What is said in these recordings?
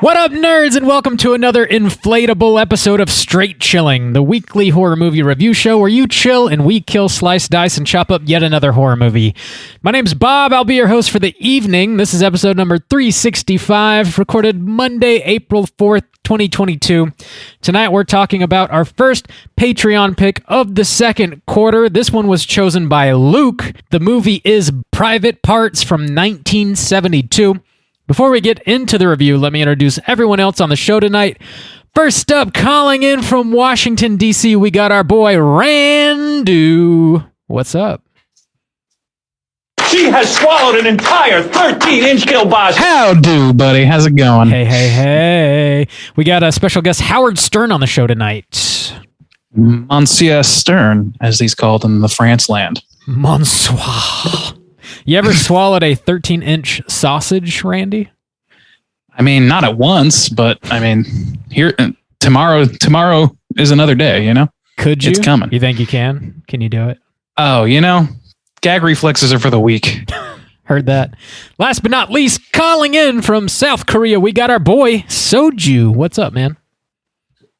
What up, nerds, and welcome to another inflatable episode of Straight Chilling, the weekly horror movie review show where you chill and we kill, slice, dice, and chop up yet another horror movie. My name's Bob. I'll be your host for the evening. This is episode number 365, recorded Monday, April 4th, 2022. Tonight we're talking about our first Patreon pick of the second quarter. This one was chosen by Luke. The movie is Private Parts from 1972. Before we get into the review, let me introduce everyone else on the show tonight. First up, calling in from Washington, D.C., we got our boy Randu. What's up? She has swallowed an entire 13-inch kielbasa. How do, buddy? How's it going? Hey. We got a special guest, Howard Stern, on the show tonight. Monsieur Stern, as he's called in the France land. Monsieur. You ever swallowed a 13-inch sausage, Randy? I mean, not at once, but I mean, here tomorrow is another day, you know? Could you? It's coming. You think you can? Can you do it? Oh, you know, gag reflexes are for the weak. Heard that. Last but not least, calling in from South Korea, we got our boy, Soju. What's up, man?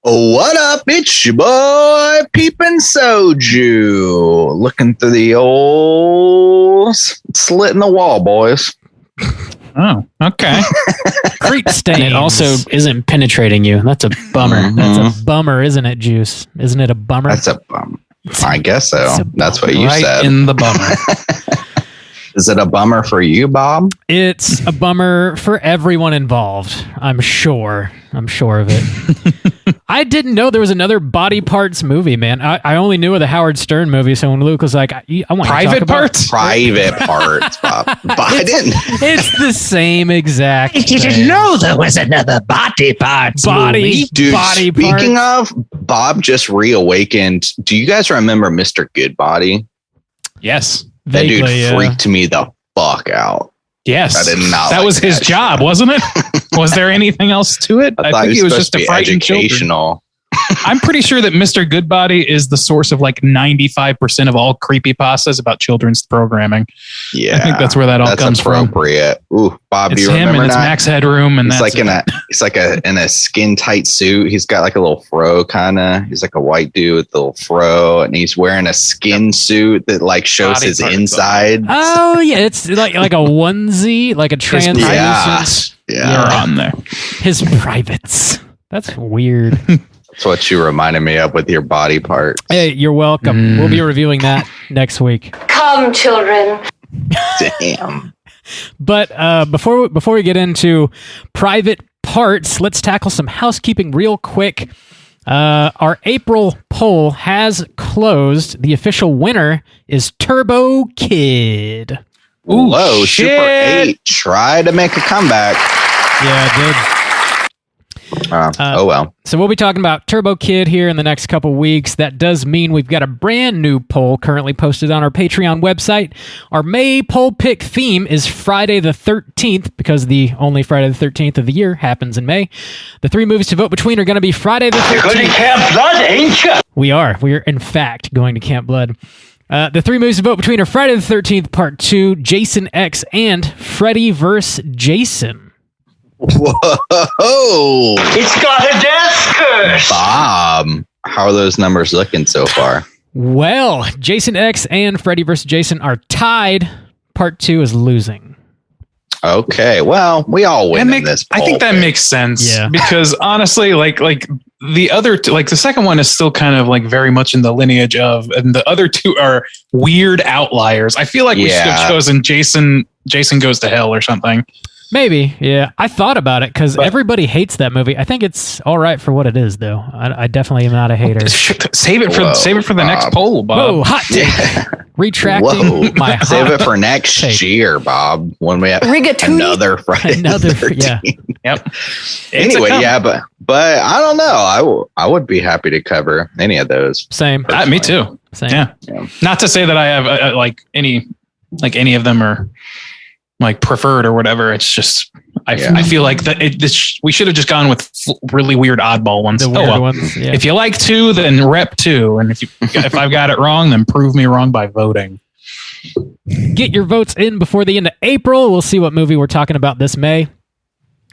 What up? It's your boy, Peepin' Soju. Looking through the old slit in the wall, boys. Oh, okay. Creep stains. And it also isn't penetrating you. That's a bummer. Mhm. That's a bummer, isn't it, Juice? Isn't it a bummer? That's a bummer. I guess so. That's what you Right said. in the bummer. Is it a bummer for you, Bob? It's a bummer for everyone involved. I'm sure of it. I didn't know there was another Body Parts movie, man. I only knew of the Howard Stern movie, so when Luke was like, I want to Private talk about Parts? Private Parts, Bob. But I didn't. It's the same exact You didn't thing. know there was another Body Parts movie. Dude, Body speaking Parts. of, Bob just reawakened. Do you guys remember Mr. Goodbody? Yes. That Vaguely, dude yeah. freaked me the fuck out. Yes. I did not that like was his that job, shit. wasn't it? Was there anything else to it? I thought think he it was supposed just to to be frighten children. educational. I'm pretty sure that Mr. Goodbody is the source of like 95% of all creepypastas about children's programming. Yeah, I think that's where that all comes from. appropriate. Ooh, Bob, do It's you him remember and it's that? Max Headroom, and He's that's like in a skin tight suit. He's got like a little fro kind of. He's like a white dude with a little fro, and he's wearing a skin suit that like shows Body his parts. inside. Oh, yeah. It's like a onesie, like a translucent. Yeah. They're on there. His privates. That's weird. That's what you reminded me of with your body part. Hey, you're welcome. We'll be reviewing that next week. Come, children. Damn. But before we get into Private Parts, let's tackle some housekeeping real quick. Our April poll has closed. The official winner is Turbo Kid. Ooh, Whoa, shit. Super 8 tried to make a comeback. Yeah, it did. Oh well. So we'll be talking about Turbo Kid here in the next couple weeks. That does mean we've got a brand new poll currently posted on our Patreon website. Our May poll pick theme is Friday the 13th, because the only Friday the 13th of the year happens in May. The three movies to vote between are going to be Friday the 13th. You're going to Camp Blood, ain't you? We are in fact going to Camp Blood. The three movies to vote between are Friday the 13th, Part 2, Jason X, and Freddy vs. Jason. Whoa, It's got a death curse. Bob. How are those numbers looking so far? Well, Jason X and Freddy vs. Jason are tied. Part 2 is losing. Okay, well, we all win in this. I think that poll. makes sense. Yeah. Because honestly, like the other two, like the second one is still kind of like very much in the lineage of, and the other two are weird outliers. I feel like we should have chosen Jason Goes to Hell or something. Maybe, yeah. I thought about it because everybody hates that movie. I think it's all right for what it is, though. I definitely am not a hater. Save it for the next poll, Bob. Whoa, hot take. Retracting my hot Save it for next take. year, Bob. When we have Rigatoni. another Friday. Another, the 13th. yeah. Yep. Anyway, yeah, but I don't know. I would be happy to cover any of those. Same. Me too. Same. Yeah. Not to say that I have like any of them are like preferred or whatever. It's just I feel like that we should have just gone with really weird oddball ones. The weird ones. Yeah. If you like two, then rep two, and if I've got it wrong, then prove me wrong by voting. Get your votes in before the end of April. We'll see what movie we're talking about this May.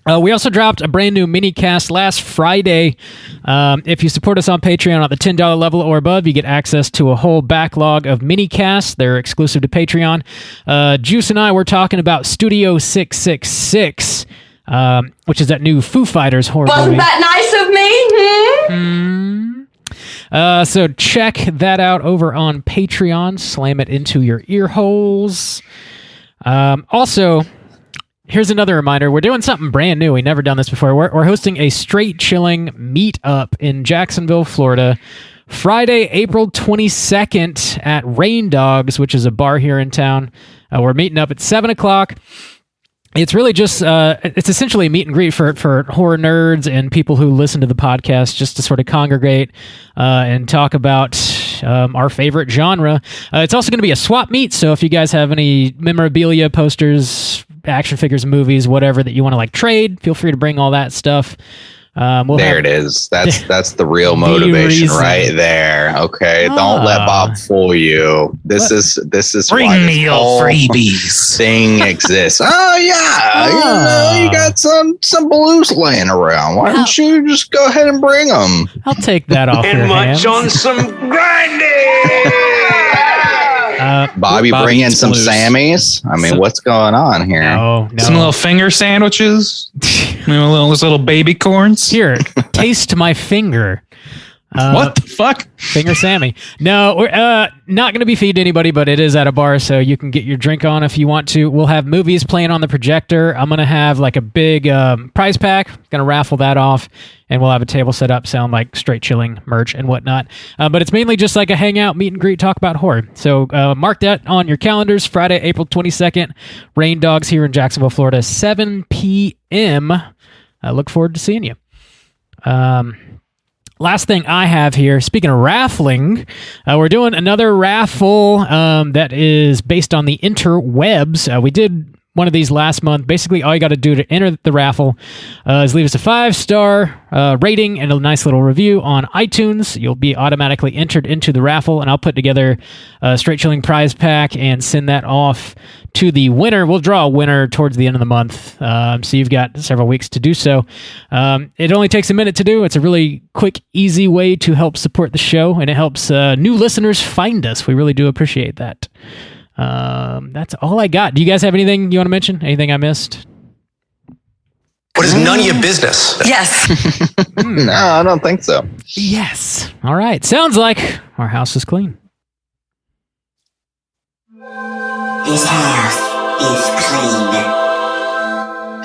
We also dropped a brand new mini-cast last Friday. If you support us on Patreon at the $10 level or above, you get access to a whole backlog of mini-casts. They're exclusive to Patreon. Juice and I were talking about Studio 666, which is that new Foo Fighters horror movie. Wasn't that nice of me? So check that out over on Patreon. Slam it into your ear holes. Also, here's another reminder. We're doing something brand new. We've never done this before. We're hosting a Straight Chilling meetup in Jacksonville, Florida, Friday, April 22nd at Rain Dogs, which is a bar here in town. We're meeting up at 7 o'clock. It's really just, it's essentially a meet and greet for horror nerds and people who listen to the podcast, just to sort of congregate and talk about our favorite genre. It's also going to be a swap meet, so if you guys have any memorabilia, posters, action figures, movies, whatever that you want to like trade, feel free to bring all that stuff. It is. That's the real motivation right there. Okay, don't let Bob fool you. This is Bring why me your freebies. thing exists. Oh yeah, you got some blues laying around. Why don't you just go ahead and bring them? I'll take that off your And hands. munch on some grinding. Bobby, bring in some blues. Sammys. I mean, what's going on here? No. Some little finger sandwiches. Those little baby corns. Here, taste my finger. What the fuck? Finger Sammy. No, we're not going to be feeding anybody, but it is at a bar, so you can get your drink on if you want to. We'll have movies playing on the projector. I'm going to have like a big prize pack. Going to raffle that off, and we'll have a table set up, selling like Straight Chilling merch and whatnot. But it's mainly just like a hangout, meet and greet, talk about horror. So mark that on your calendars. Friday, April 22nd, Rain Dogs here in Jacksonville, Florida, 7 p.m. I look forward to seeing you. Last thing I have here, speaking of raffling, we're doing another raffle that is based on the interwebs. We did one of these last month. Basically, all you got to do to enter the raffle is leave us a 5-star rating and a nice little review on iTunes. You'll be automatically entered into the raffle, and I'll put together a Straight Chilling prize pack and send that off to the winner. We'll draw a winner towards the end of the month, so you've got several weeks to do so. It only takes a minute to do. It's a really quick, easy way to help support the show, and it helps new listeners find us. We really do appreciate that. That's all I got. Do you guys have anything you want to mention? Anything I missed? What is none of your business? Yes. No, I don't think so. Yes. All right. Sounds like our house is clean. This house is clean.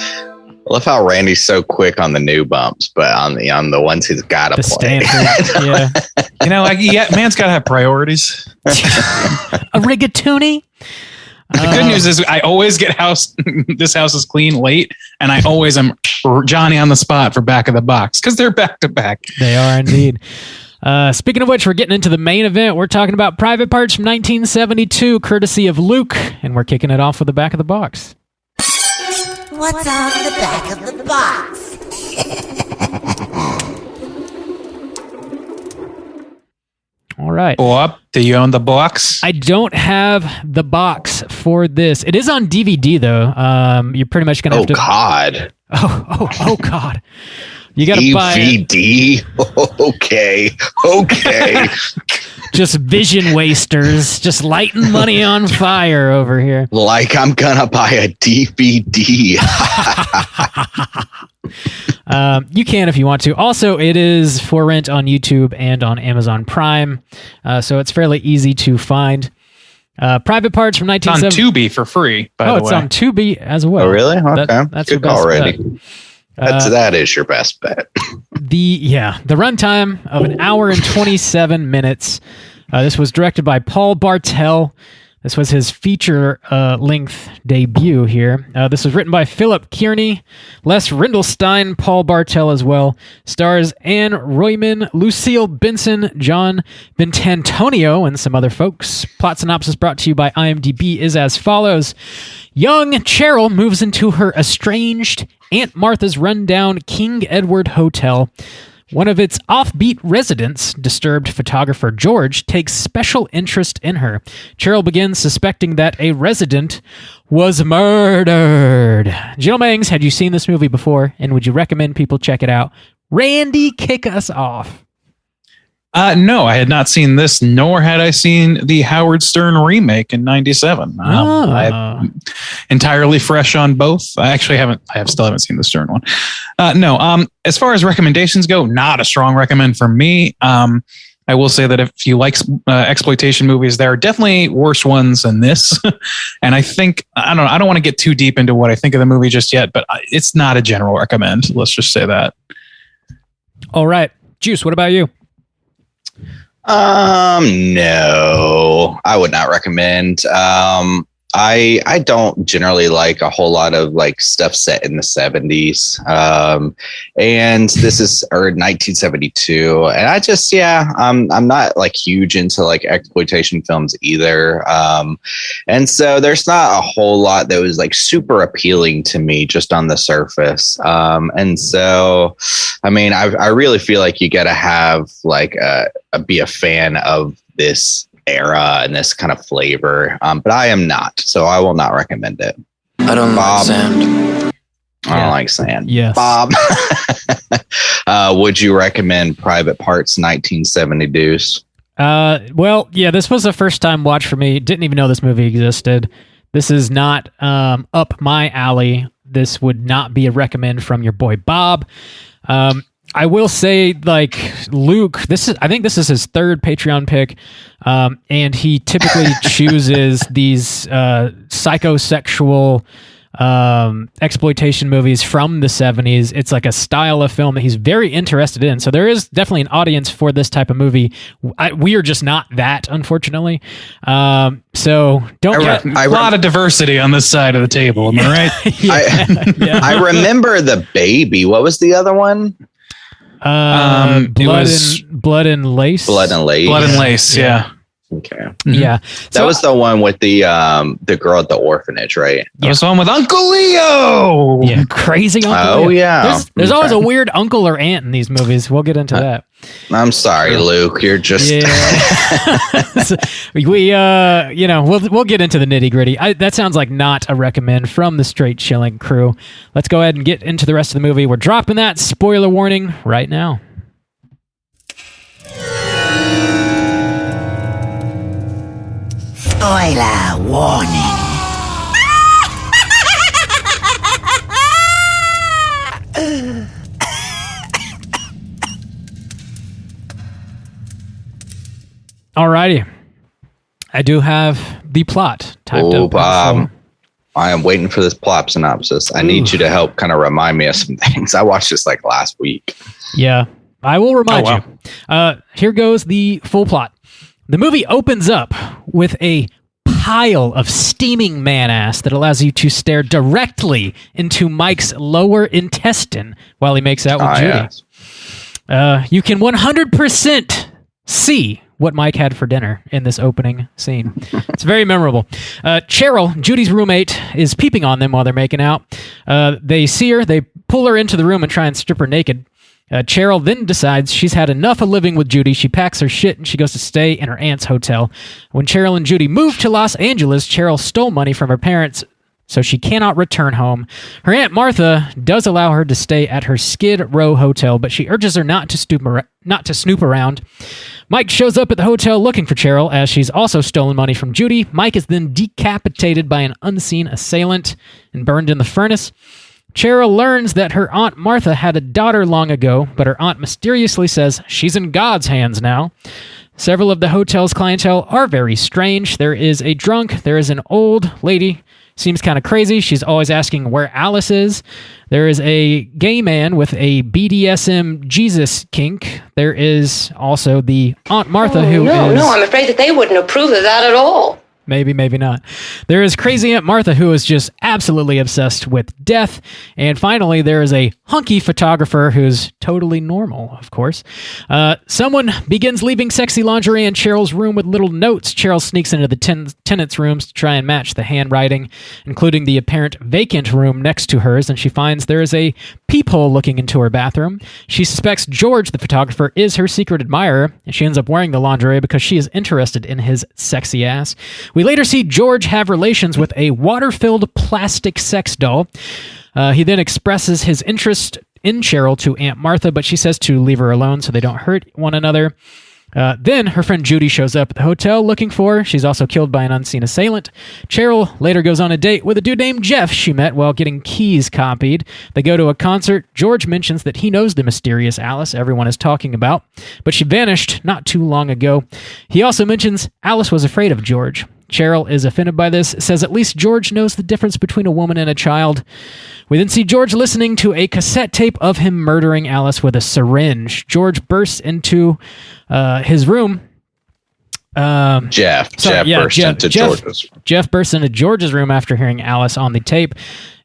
I love how Randy's so quick on the new bumps, but on the ones he's got to The play. standard. Yeah. Man's got to have priorities. A rigatoni? The good news is I always get this house is clean late, and I always am Johnny on the spot for back of the box because they're back to back. They are indeed. Speaking of which, we're getting into the main event. We're talking about Private Parts from 1972, courtesy of Luke, and we're kicking it off with the back of the box. What's on the back of the box? All right. Bob, do you own the box? I don't have the box for this. It is on DVD, though. You're pretty much going to have to... God. Oh, God. You got to buy it. DVD. Okay. Just vision wasters, just lighting money on fire over here. Like I'm gonna buy a DVD. You can if you want to. Also, it is for rent on YouTube and on Amazon Prime, so it's fairly easy to find. Private Parts from It's on 1970. Tubi for free, by the way. It's on Tubi as well. Oh, really? Okay. That's Good your call, best Randy. bet. That is your best bet. The runtime of an hour and 27 minutes. This was directed by Paul Bartel. This was his feature-length debut here. This was written by Philip Kearney, Les Rindlestein, Paul Bartel as well. Stars Anne Royman, Lucille Benson, John Bentantonio, and some other folks. Plot synopsis brought to you by IMDb is as follows. Young Cheryl moves into her estranged Aunt Martha's rundown King Edward Hotel One of its offbeat residents, disturbed photographer George, takes special interest in her. Cheryl begins suspecting that a resident was murdered. Jill Mangs, had you seen this movie before, and would you recommend people check it out? Randy, kick us off. No, I had not seen this, nor had I seen the Howard Stern remake in '97. I'm entirely fresh on both. I still haven't seen the Stern one. No, as far as recommendations go, not a strong recommend for me. I will say that if you like exploitation movies, there are definitely worse ones than this. And I think, I don't want to get too deep into what I think of the movie just yet, but it's not a general recommend. Let's just say that. All right. Juice, what about you? No, I would not recommend. I don't generally like a whole lot of like stuff set in the 70s. And this is 1972. And I just, I'm not like huge into like exploitation films either. And so there's not a whole lot that was like super appealing to me just on the surface. And so, I mean, I really feel like you got to have like be a fan of this era and this kind of flavor, but I am not, so I will not recommend it. I don't like sand. I don't like sand. Yes. Bob, would you recommend Private Parts 1970 Deuce? Well, yeah, this was a first time watch for me. Didn't even know this movie existed. This is not up my alley. This would not be a recommend from your boy Bob. I will say, like, Luke, I think this is his third Patreon pick, and he typically chooses these psychosexual exploitation movies from the 70s. It's like a style of film that he's very interested in. So there is definitely an audience for this type of movie. We are just not that, unfortunately. So don't get a lot of diversity on this side of the table. Am I right? I remember The Baby. What was the other one? Blood and Lace. Blood and Lace. Yeah. Okay. Mm-hmm. Yeah. That was the one with the girl at the orphanage, right? That was the one with Uncle Leo. Yeah, crazy Uncle Leo. Yeah. There's always a weird uncle or aunt in these movies. We'll get into that. I'm sorry, Luke. You're just we'll get into the nitty gritty. That sounds like not a recommend from the Straight Chilling crew. Let's go ahead and get into the rest of the movie. We're dropping that spoiler warning right now. Spoiler warning. Alrighty. I do have the plot typed up. Bob, I am waiting for this plot synopsis. I need you to help kind of remind me of some things. I watched this like last week. Yeah, I will remind you. Here goes the full plot. The movie opens up with a pile of steaming man-ass that allows you to stare directly into Mike's lower intestine while he makes out with Judy. Yes. You can 100% see what Mike had for dinner in this opening scene. It's very memorable. Cheryl, Judy's roommate, is peeping on them while they're making out. They see her, they pull her into the room and try and strip her naked. Cheryl then decides she's had enough of living with Judy. She packs her shit and she goes to stay in her aunt's hotel. When Cheryl and Judy moved to Los Angeles, Cheryl stole money from her parents, so she cannot return home. Her Aunt Martha does allow her to stay at her Skid Row hotel, but she urges her not to snoop around. Mike shows up at the hotel looking for Cheryl, as she's also stolen money from Judy. Mike is then decapitated by an unseen assailant and burned in the furnace. Cheryl learns that her Aunt Martha had a daughter long ago, but her aunt mysteriously says she's in God's hands now. Several of the hotel's clientele are very strange. There is a drunk. There is an old lady. Seems kind of crazy. She's always asking where Alice is. There is a gay man with a BDSM Jesus kink. There is also the Aunt Martha who is... No, I'm afraid that they wouldn't approve of that at all. Maybe, maybe not. There is crazy Aunt Martha, who is just absolutely obsessed with death. And finally, there is a hunky photographer who's totally normal, of course. Someone begins leaving sexy lingerie in Cheryl's room with little notes. Cheryl sneaks into the tenants' rooms to try and match the handwriting, including the apparent vacant room next to hers, and she finds there is a peephole looking into her bathroom. She suspects George, the photographer, is her secret admirer, and she ends up wearing the lingerie because she is interested in his sexy ass. We later see George have relations with a water-filled plastic sex doll. He then expresses his interest in Cheryl to Aunt Martha, but she says to leave her alone so they don't hurt one another. Then her friend Judy shows up at the hotel looking for her. She's also killed by an unseen assailant. Cheryl later goes on a date with a dude named Jeff she met while getting keys copied. They go to a concert. George mentions that he knows the mysterious Alice everyone is talking about, but she vanished not too long ago. He also mentions Alice was afraid of George. Cheryl is offended by this, says at least George knows the difference between a woman and a child. We then see George listening to a cassette tape of him murdering Alice with a syringe. George bursts into his room. Jeff bursts into George's room after hearing Alice on the tape,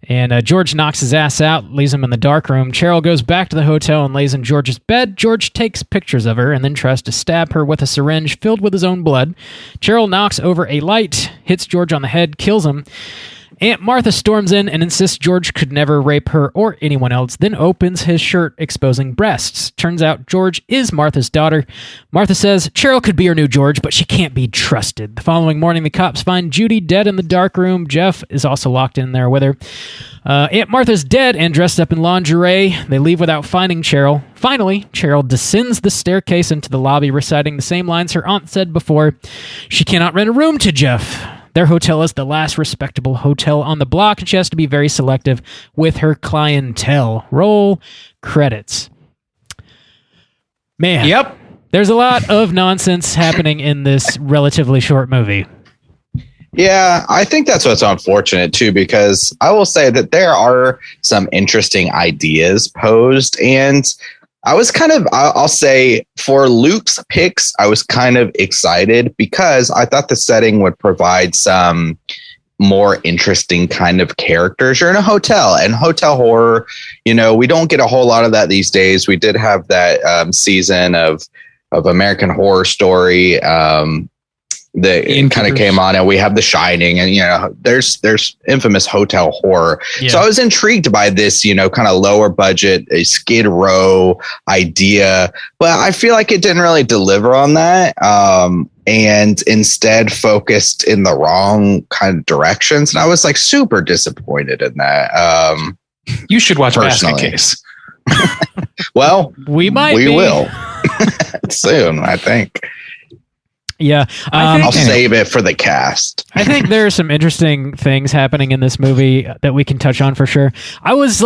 and George knocks his ass out, leaves him in the dark room. Cheryl goes back to the hotel and lays in George's bed. George takes pictures of her and then tries to stab her with a syringe filled with his own blood. Cheryl knocks over a light, hits George on the head, kills him. Aunt Martha storms in and insists George could never rape her or anyone else, then opens his shirt, exposing breasts. Turns out George is Martha's daughter. Martha says Cheryl could be her new George, but she can't be trusted. The following morning, the cops find Judy dead in the dark room. Jeff is also locked in there with her. Aunt Martha's dead and dressed up in lingerie. They leave without finding Cheryl. Finally, Cheryl descends the staircase into the lobby, reciting the same lines her aunt said before. She cannot rent a room to Jeff. Their hotel is the last respectable hotel on the block, and she has to be very selective with her clientele. Roll credits. Man. Yep. There's a lot of nonsense happening in this relatively short movie. Yeah, I think that's what's unfortunate, too, because I will say that there are some interesting ideas posed, and I was I'll say for Luke's picks, I was kind of excited because I thought the setting would provide some more interesting kind of characters. You're in a hotel, and hotel horror, we don't get a whole lot of that these days. We did have that season of American Horror Story that kind of came on, and we have The Shining, and there's infamous hotel horror. Yeah. So I was intrigued by this, kind of lower budget, a Skid Row idea, but I feel like it didn't really deliver on that, and instead focused in the wrong kind of directions. And I was like super disappointed in that. You should watch Basket Case. Well, we will soon, I think. Yeah, I'll save it for the cast. I think there are some interesting things happening in this movie that we can touch on for sure. I was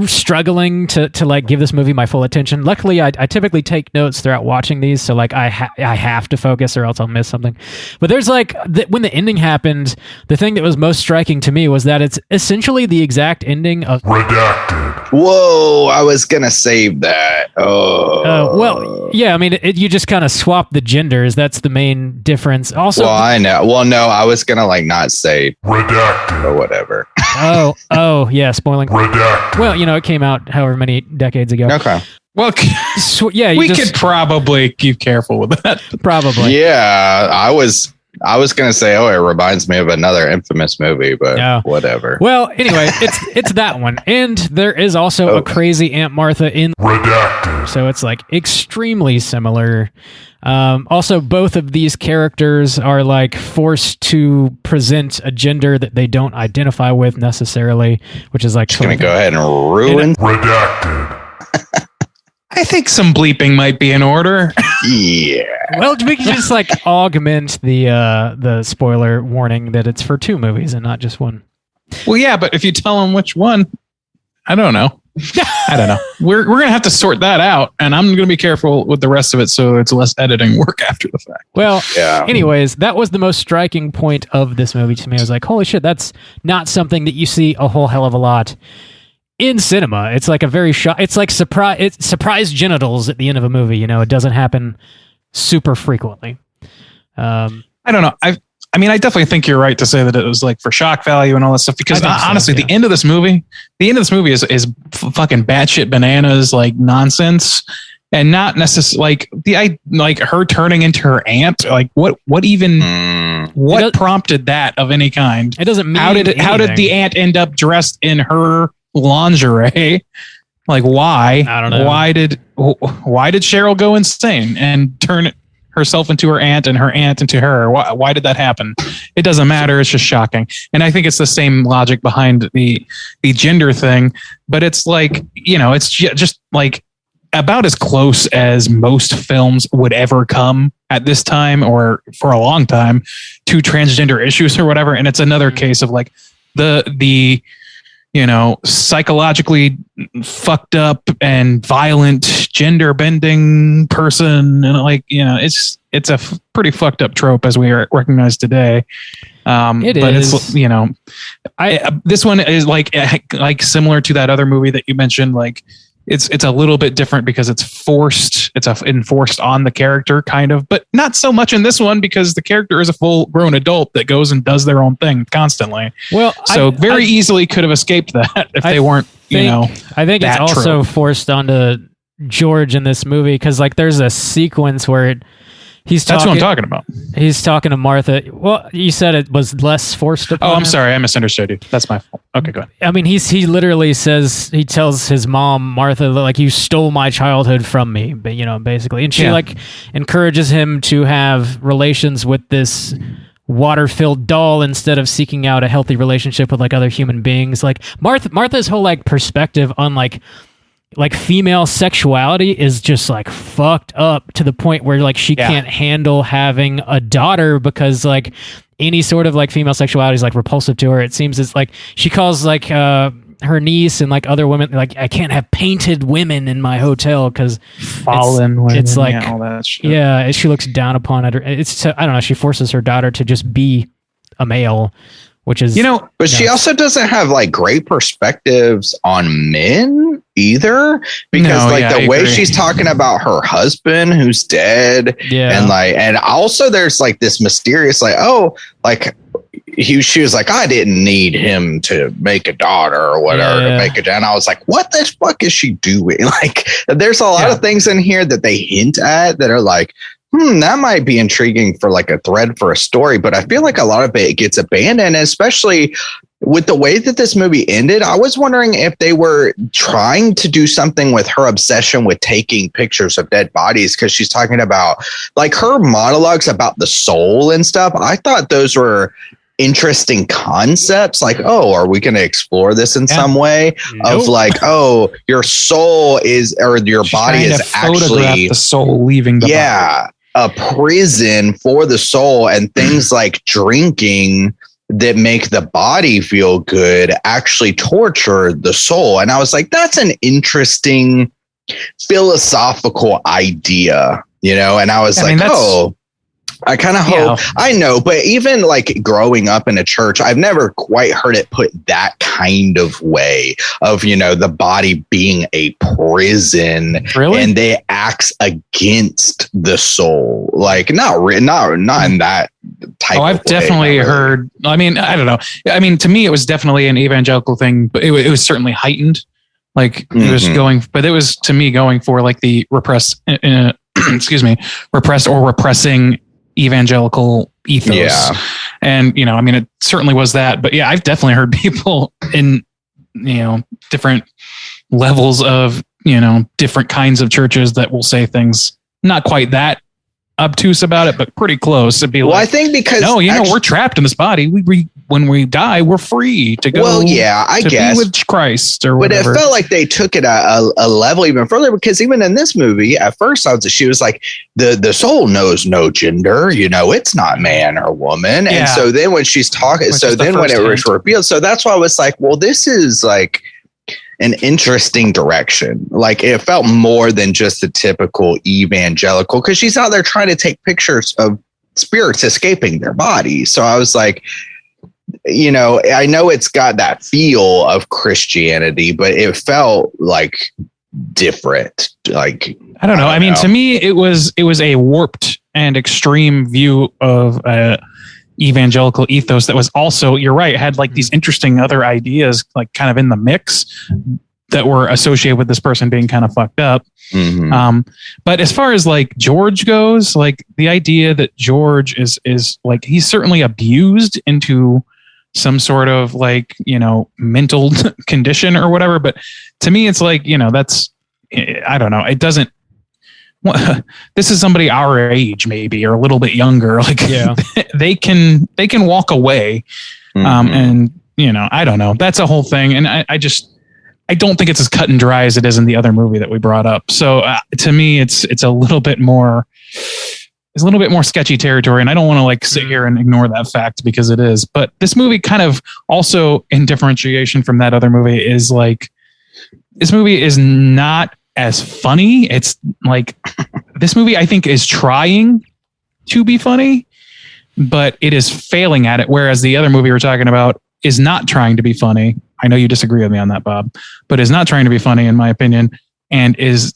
struggling to give this movie my full attention. Luckily, I typically take notes throughout watching these, so I have to focus or else I'll miss something. But there's when the ending happened, the thing that was most striking to me was that it's essentially the exact ending of Redacted. Whoa, I was gonna save that. Oh, well, yeah. I mean, you just kind of swap the genders. That's the main difference. Also, well, I know. Well, no, I was gonna not say Redacted or whatever. oh, yeah, spoiling. Redacted. Well, it came out however many decades ago. Okay. Well, yeah, we could probably keep careful with that. Probably. Yeah, I was going to say, it reminds me of another infamous movie, but whatever. Well, anyway, it's that one. And there is also a crazy Aunt Martha in Redacted. So it's extremely similar. Also, both of these characters are forced to present a gender that they don't identify with necessarily, which is just going to go ahead and ruin Redacted. I think some bleeping might be in order. Yeah. Well, we can just augment the spoiler warning that it's for two movies and not just one. Well, yeah, but if you tell them which one, I don't know. We're gonna have to sort that out, and I'm gonna be careful with the rest of it so it's less editing work after the fact. Well, yeah. Anyways, that was the most striking point of this movie to me. I was like, holy shit, that's not something that you see a whole hell of a lot in cinema. It's a very it's surprise genitals at the end of a movie. It doesn't happen super frequently. I don't know. I mean, I definitely think you're right to say that it was like for shock value and all that stuff, because honestly, yeah. the end of this movie is fucking batshit bananas, like nonsense, and not necessarily like her turning into her aunt. Like what prompted that of any kind? It doesn't mean how did anything. the aunt end up dressed in her lingerie? Like why? I don't know. Why did Cheryl go insane and turn herself into her aunt and her aunt into her? Why did that happen? It doesn't matter. It's just shocking. And I think it's the same logic behind the gender thing, but it's like, it's just like about as close as most films would ever come at this time or for a long time to transgender issues or whatever. And it's another case of like the psychologically fucked up and violent gender bending person. And like, it's a pretty fucked up trope as we recognize today. It's, this one is like similar to that other movie that you mentioned. Like it's a little bit different because it's forced. It's enforced on the character kind of, but not so much in this one because the character is a full grown adult that goes and does their own thing constantly. Well, so very easily could have escaped that if they weren't, I think it's also forced onto George in this movie because like there's a sequence where that's what I'm talking about. He's talking to Martha. Well, you said it was less forced upon him. I'm sorry. I misunderstood you. That's my fault. Okay, go ahead. I mean, he literally tells his mom, Martha, like, you stole my childhood from me, but basically. And she encourages him to have relations with this water-filled doll instead of seeking out a healthy relationship with like other human beings. Like Martha's whole like perspective on like female sexuality is just like fucked up to the point where like she can't handle having a daughter because like any sort of like female sexuality is like repulsive to her. It seems it's like she calls like her niece and like other women like, I can't have painted women in my hotel because fallen women. It's like all that shit. She looks down upon it. It's I don't know. She forces her daughter to just be a male. Which is, but she also doesn't have like great perspectives on men either, because the way she's talking about her husband who's dead, and also there's like this mysterious she was like, I didn't need him to make a daughter or whatever to make it. And I was like, what the fuck is she doing? Like, there's a lot of things in here that they hint at that are like, that might be intriguing for like a thread for a story, but I feel like a lot of it gets abandoned, especially with the way that this movie ended. I was wondering if they were trying to do something with her obsession with taking pictures of dead bodies, because she's talking about like her monologues about the soul and stuff. I thought those were interesting concepts, like, are we going to explore this in some way? Of like, your soul is, or your body is actually the soul leaving the body. A prison for the soul, and things like drinking that make the body feel good actually torture the soul. And I was like, that's an interesting philosophical idea, and I was I kind of hope, I know, but even like growing up in a church, I've never quite heard it put that kind of way of, the body being a prison, and they acts against the soul. Like not in that type of I've definitely heard, I mean, I don't know. I mean, to me, it was definitely an evangelical thing, but it was certainly heightened. Like it was but it was to me going for like the repressed or repressing evangelical ethos. And I mean, it certainly was that, but I've definitely heard people in different levels of different kinds of churches that will say things not quite that obtuse about it, but pretty close. It'd be I think because we're trapped in this body. We when we die, we're free to go. Well, I guess be with Christ or whatever. But it felt like they took it a level even further, because even in this movie, at first she was like, the soul knows no gender. It's not man or woman. And so then when she's talking, when it was revealed, so that's why I was like, well, this is like an interesting direction. Like it felt more than just a typical evangelical, because she's out there trying to take pictures of spirits escaping their body. So I was like, I know it's got that feel of Christianity, but it felt like different. Like, I don't know. I mean, to me, it was a warped and extreme view of evangelical ethos that was also, you're right, had like these interesting other ideas like kind of in the mix that were associated with this person being kind of fucked up. But as far as like George goes, like the idea that George is like, he's certainly abused into some sort of like, you know, mental condition or whatever. But to me, it's like, you know, that's, I don't know. It doesn't, this is somebody our age maybe, or a little bit younger. Like they can walk away. And you know, I don't know. That's a whole thing. And I don't think it's as cut and dry as it is in the other movie that we brought up. So to me, it's a little bit more, it's a little bit more sketchy territory. And I don't want to like sit here and ignore that fact because it is, but this movie kind of also in differentiation from that other movie is like, this movie is not as funny. It's like, this movie I think is trying to be funny, but it is failing at it. Whereas the other movie we're talking about is not trying to be funny. I know you disagree with me on that, Bob, but is not trying to be funny in my opinion, and is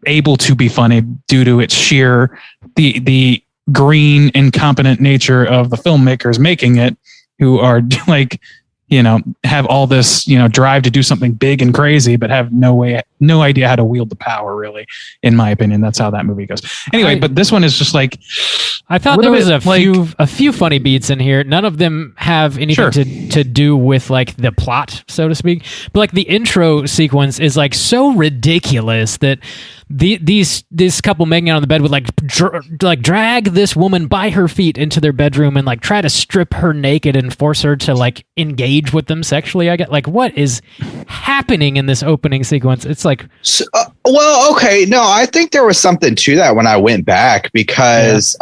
able to be funny due to its sheer, the green, incompetent nature of the filmmakers making it, who are like, you know, have all this, you know, drive to do something big and crazy, but have no idea how to wield the power, really. In my opinion, that's how that movie goes. Anyway, but this one is just like, I thought there was a few funny beats in here. None of them have anything to do with like the plot, so to speak. But like the intro sequence is like so ridiculous that this couple making out on the bed would like drag this woman by her feet into their bedroom and like try to strip her naked and force her to like engage with them sexually. I get like, what is happening in this opening sequence? It's like, well, okay, no, I think there was something to that when I went back because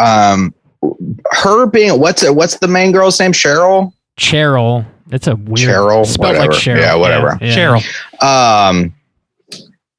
her being what's the main girl's name? Cheryl. It's a weird Cheryl. Spelled whatever. like Cheryl. Yeah, whatever. Yeah. Cheryl.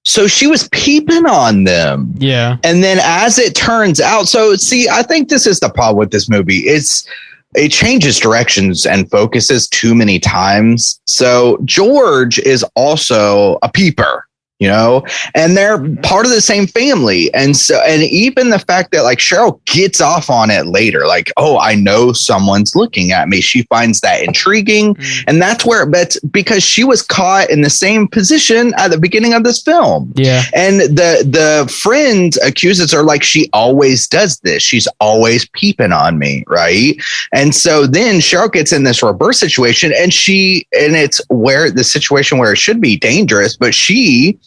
So she was peeping on them. Yeah. And then as it turns out, so see, I think this is the problem with this movie. It changes directions and focuses too many times. So George is also a peeper, you know, and they're part of the same family. And so, and even the fact that like Cheryl gets off on it later, like, oh, I know someone's looking at me. She finds that intriguing. And that's where it's because she was caught in the same position at the beginning of this film. Yeah. And the friend accuses her like she always does this. She's always peeping on me. Right. And so then Cheryl gets in this reverse situation and it's where the situation where it should be dangerous, but she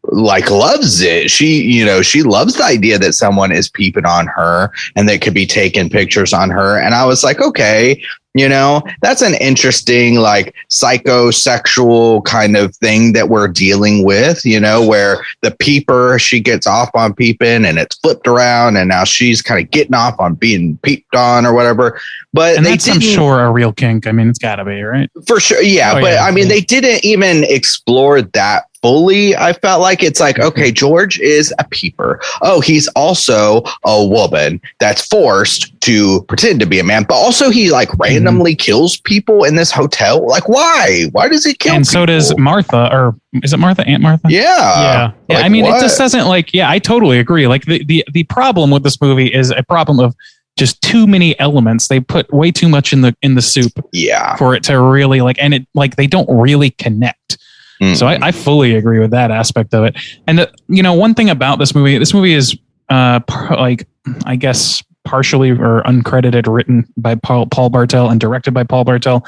like loves it. She loves the idea that someone is peeping on her and they could be taking pictures on her. And I was like, okay, you know, that's an interesting like psychosexual kind of thing that we're dealing with, you know, where the peeper, she gets off on peeping and it's flipped around and now she's kind of getting off on being peeped on or whatever. But and that's, I'm sure, a real kink. I mean, it's gotta be, right? For sure. Yeah. I mean, they didn't even explore that fully. I felt like it's like, okay, George is a peeper. Oh, he's also a woman that's forced to pretend to be a man, but also he like randomly kills people in this hotel. Like, why? Why does he kill and people? So does Martha, or is it Martha? Aunt Martha? Yeah. Yeah. Like, I mean, what? it just doesn't like, yeah, I totally agree. Like the problem with this movie is a problem of just too many elements. They put way too much in the soup. Yeah. For it to really like, and it like, they don't really connect. So I fully agree with that aspect of it. And you know, one thing about this movie is like, I guess partially or uncredited, written by Paul Bartel and directed by Paul Bartel,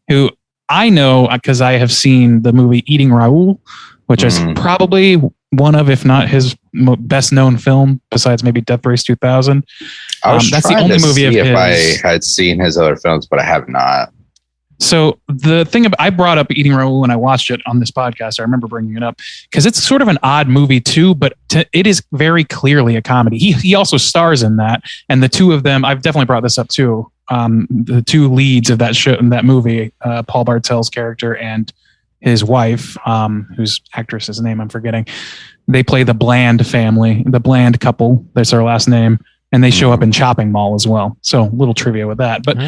who I know because I have seen the movie Eating Raoul, which is probably one of, if not his best known film, besides maybe Death Race 2000. That's the only movie of his. If I had seen his other films, but I have not. So the thing about, I brought up Eating Raoul when I watched it on this podcast. I remember bringing it up because it's sort of an odd movie too, but it is very clearly a comedy. He also stars in that, and the two of them, I've definitely brought this up too. The two leads of that show in that movie, Paul Bartel's character and his wife, whose actress's name I'm forgetting. They play the Bland family, the Bland couple. That's their last name, and they show up in Chopping Mall as well. So little trivia with that, but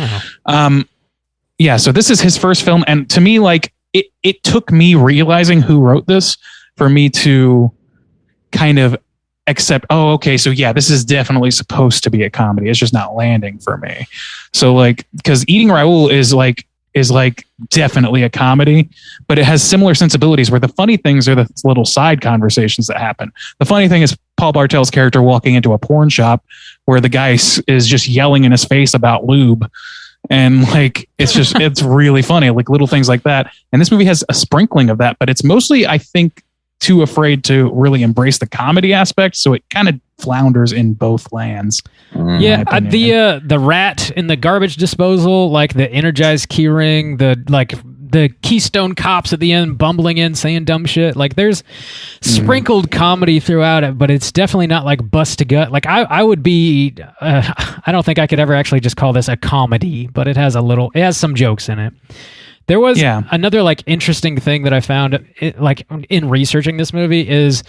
yeah, so this is his first film. And to me, like it took me realizing who wrote this for me to kind of accept, oh, okay, so yeah, this is definitely supposed to be a comedy. It's just not landing for me. So like, because Eating Raoul is like definitely a comedy, but it has similar sensibilities where the funny things are the little side conversations that happen. The funny thing is Paul Bartel's character walking into a porn shop where the guy is just yelling in his face about lube. And like, it's really funny, like little things like that. And this movie has a sprinkling of that, but it's mostly, I think, too afraid to really embrace the comedy aspect. So it kind of flounders in both lands. Yeah. The rat in the garbage disposal, like the energized keyring, the Keystone Cops at the end bumbling in saying dumb shit. Like there's sprinkled comedy throughout it, but it's definitely not like bust to gut. Like I would be, I don't think I could ever actually just call this a comedy, but it has some jokes in it. There was another like interesting thing that I found like in researching this movie is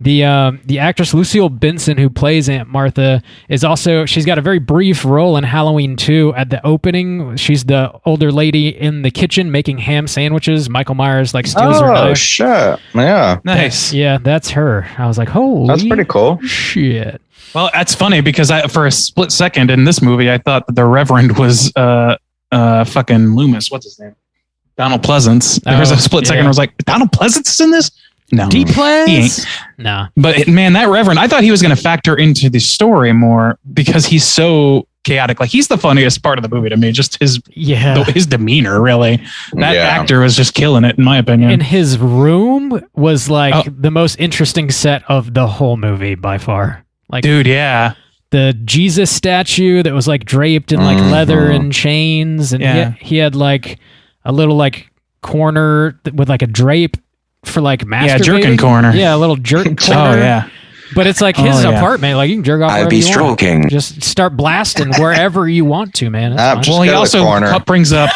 the actress Lucille Benson, who plays Aunt Martha, she's got a very brief role in Halloween 2 at the opening. She's the older lady in the kitchen making ham sandwiches. Michael Myers like steals her knife. Oh shit. Yeah. Nice. That's her. I was like, holy, that's pretty cool. Shit. Well, that's funny because for a split second in this movie, I thought that the Reverend was fucking Loomis. What's his name? Donald Pleasance. There was a split second. I was like, Donald Pleasance is in this? No. D-Pleasance? No. But man, that Reverend, I thought he was going to factor into the story more because he's so chaotic. Like he's the funniest part of the movie to me. Just his demeanor, really. That actor was just killing it, in my opinion. And his room was like the most interesting set of the whole movie by far. Like, dude, yeah. The Jesus statue that was like draped in like leather and chains, and he had like a little like corner with like a drape for like masturbating. Yeah, jerking corner. Yeah, a little jerk corner. Oh yeah. But it's like his apartment. Like you can jerk off wherever you stroking. Want. Just start blasting wherever you want to, man. Well, he also brings up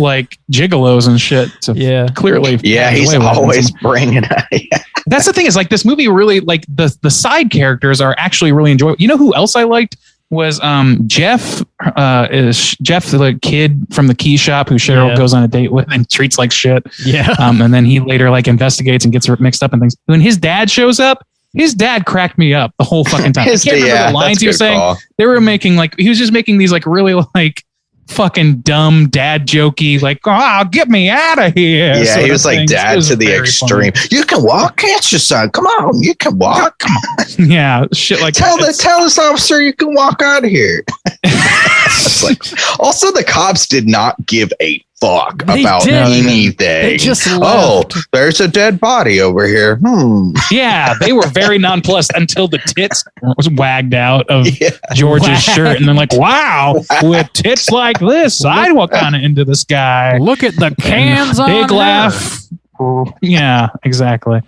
like gigolos and shit. So clearly. Yeah, he's always bringing it. That's the thing is like this movie really like the side characters are actually really enjoyable. You know who else I liked? Was Jeff the kid from the key shop who Cheryl goes on a date with and treats like shit. Yeah. And then he later like investigates and gets mixed up in things. When his dad shows up, his dad cracked me up the whole fucking time. I can't remember the lines he was saying. Call. They were making like he was just making these like really like fucking dumb dad jokey like get me out of here. Yeah, he was like dad to the extreme. Funny. You can walk, can't you, son? Come on, you can walk. Come on. Yeah, shit like tell this officer you can walk out of here. It's like, also the cops did not give a fuck about anything. They just there's a dead body over here. Yeah, they were very nonplussed until the tits was wagged out of George's shirt, and then like, wow, with tits like this, I'd walk kind of into the sky. Look at the cans on big laugh. Yeah, exactly.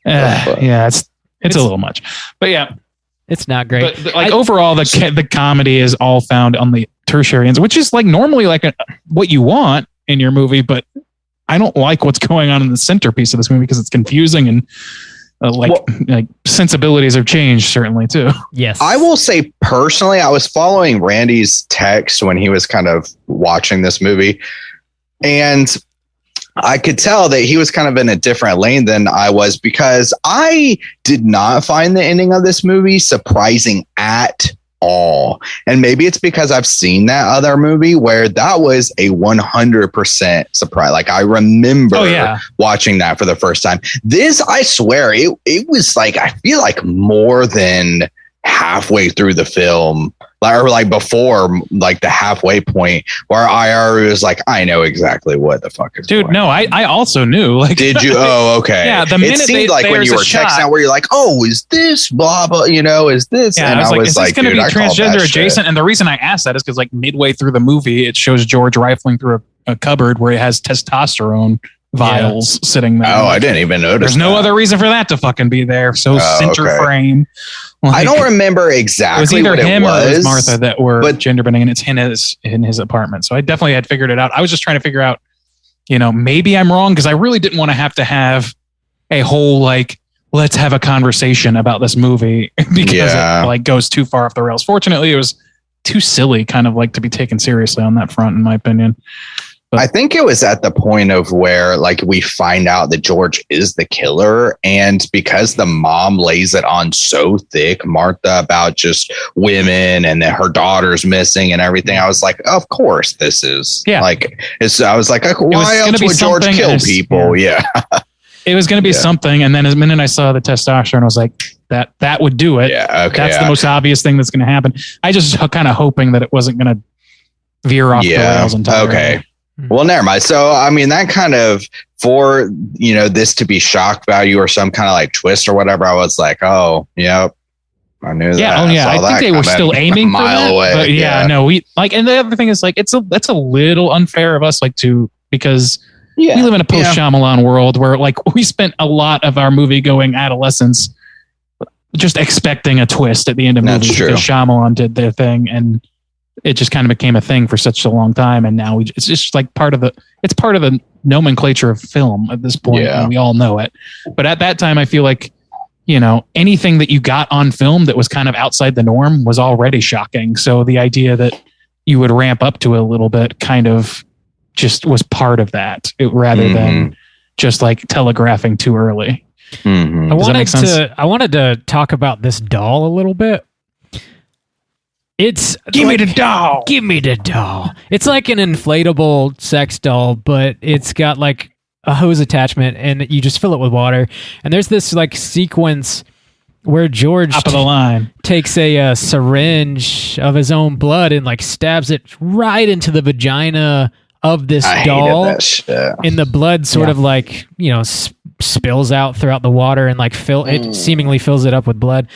Yeah, it's a little much, but yeah. It's not great. But like overall, the comedy is all found on the tertiary ends, which is like normally like what you want in your movie, but I don't like what's going on in the centerpiece of this movie because it's confusing and like sensibilities have changed certainly too. Yes. I will say personally, I was following Randy's text when he was kind of watching this movie, and I could tell that he was kind of in a different lane than I was because I did not find the ending of this movie surprising at all. And maybe it's because I've seen that other movie where that was a 100% surprise. Like I remember watching that for the first time. This, I swear, it was like, I feel like more than halfway through the film, or like before like the halfway point where I already was like, I know exactly what the fuck is dude. No, I also knew. Like, did you? Oh, okay. Yeah, the minute it seemed like when you were texting out where you're like, oh, is this blah blah? You know, is this? Yeah, and I was like, is this going to be transgender adjacent? And the reason I asked that is because like midway through the movie, it shows George rifling through a cupboard where it has testosterone vials sitting there. Oh, I didn't even notice. There's no other reason for that to fucking be there. So center frame. Like, I don't remember exactly. It was either what him it was, or it was Martha that were gender bending, and it's in his apartment. So I definitely had figured it out. I was just trying to figure out, you know, maybe I'm wrong because I really didn't want to have a whole like let's have a conversation about this movie because it like goes too far off the rails. Fortunately, it was too silly, kind of like to be taken seriously on that front, in my opinion. I think it was at the point of where like we find out that George is the killer, and because the mom lays it on so thick, Martha, about just women and that her daughter's missing and everything, I was like, of course this is like I was like, why else would George kill people? Yeah. It was going to be something, and then the minute I saw the testosterone, I was like, that would do it. Yeah, okay, that's the most obvious thing that's going to happen. I just kind of hoping that it wasn't going to veer off the rails entirely. Okay. Well, never mind. So, I mean, that kind of, for, this to be shock value or some kind of like twist or whatever, I was like, oh, yep. I knew that. Yeah, I think they were still aiming for that. Away. But no, we like, and the other thing is like, that's a little unfair of us, like because we live in a post Shyamalan world where like we spent a lot of our movie going adolescence just expecting a twist at the end of movies because Shyamalan did their thing, and it just kind of became a thing for such a long time. And now it's just like part of the nomenclature of film at this point. And we all know it. But at that time, I feel like, anything that you got on film that was kind of outside the norm was already shocking. So the idea that you would ramp up to it a little bit kind of just was part of that, rather than just like telegraphing too early. I wanted to talk about this doll a little bit. Give me the doll. Give me the doll. It's like an inflatable sex doll, but it's got like a hose attachment, and you just fill it with water. And there's this like sequence where George top of the line takes a syringe of his own blood and like stabs it right into the vagina of this doll. And the blood sort of like spills out throughout the water and like it seemingly fills it up with blood.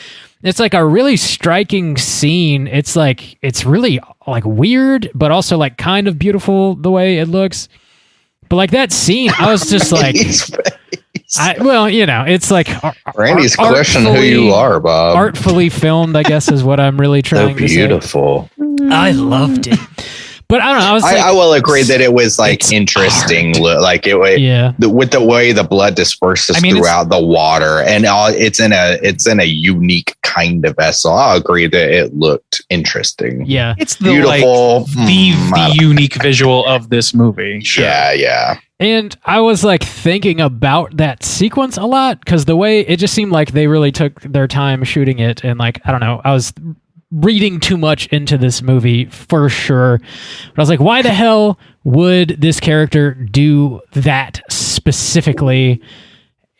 It's like a really striking scene. It's like, it's really like weird, but also like kind of beautiful the way it looks. But like that scene, I was just like, it's like Randy's questioning who you are, Bob. Artfully filmed, I guess, is what I'm really trying to say. Beautiful. I loved it. But I don't know. I will agree that it was like interesting. Like it, with the way the blood disperses throughout the water, and it's in a unique kind of vessel. I'll agree that it looked interesting. Yeah, it's the beautiful, the unique visual of this movie. Sure. Yeah. And I was like thinking about that sequence a lot because the way it just seemed like they really took their time shooting it, and like I don't know, I was reading too much into this movie for sure. But I was like, why the hell would this character do that specifically?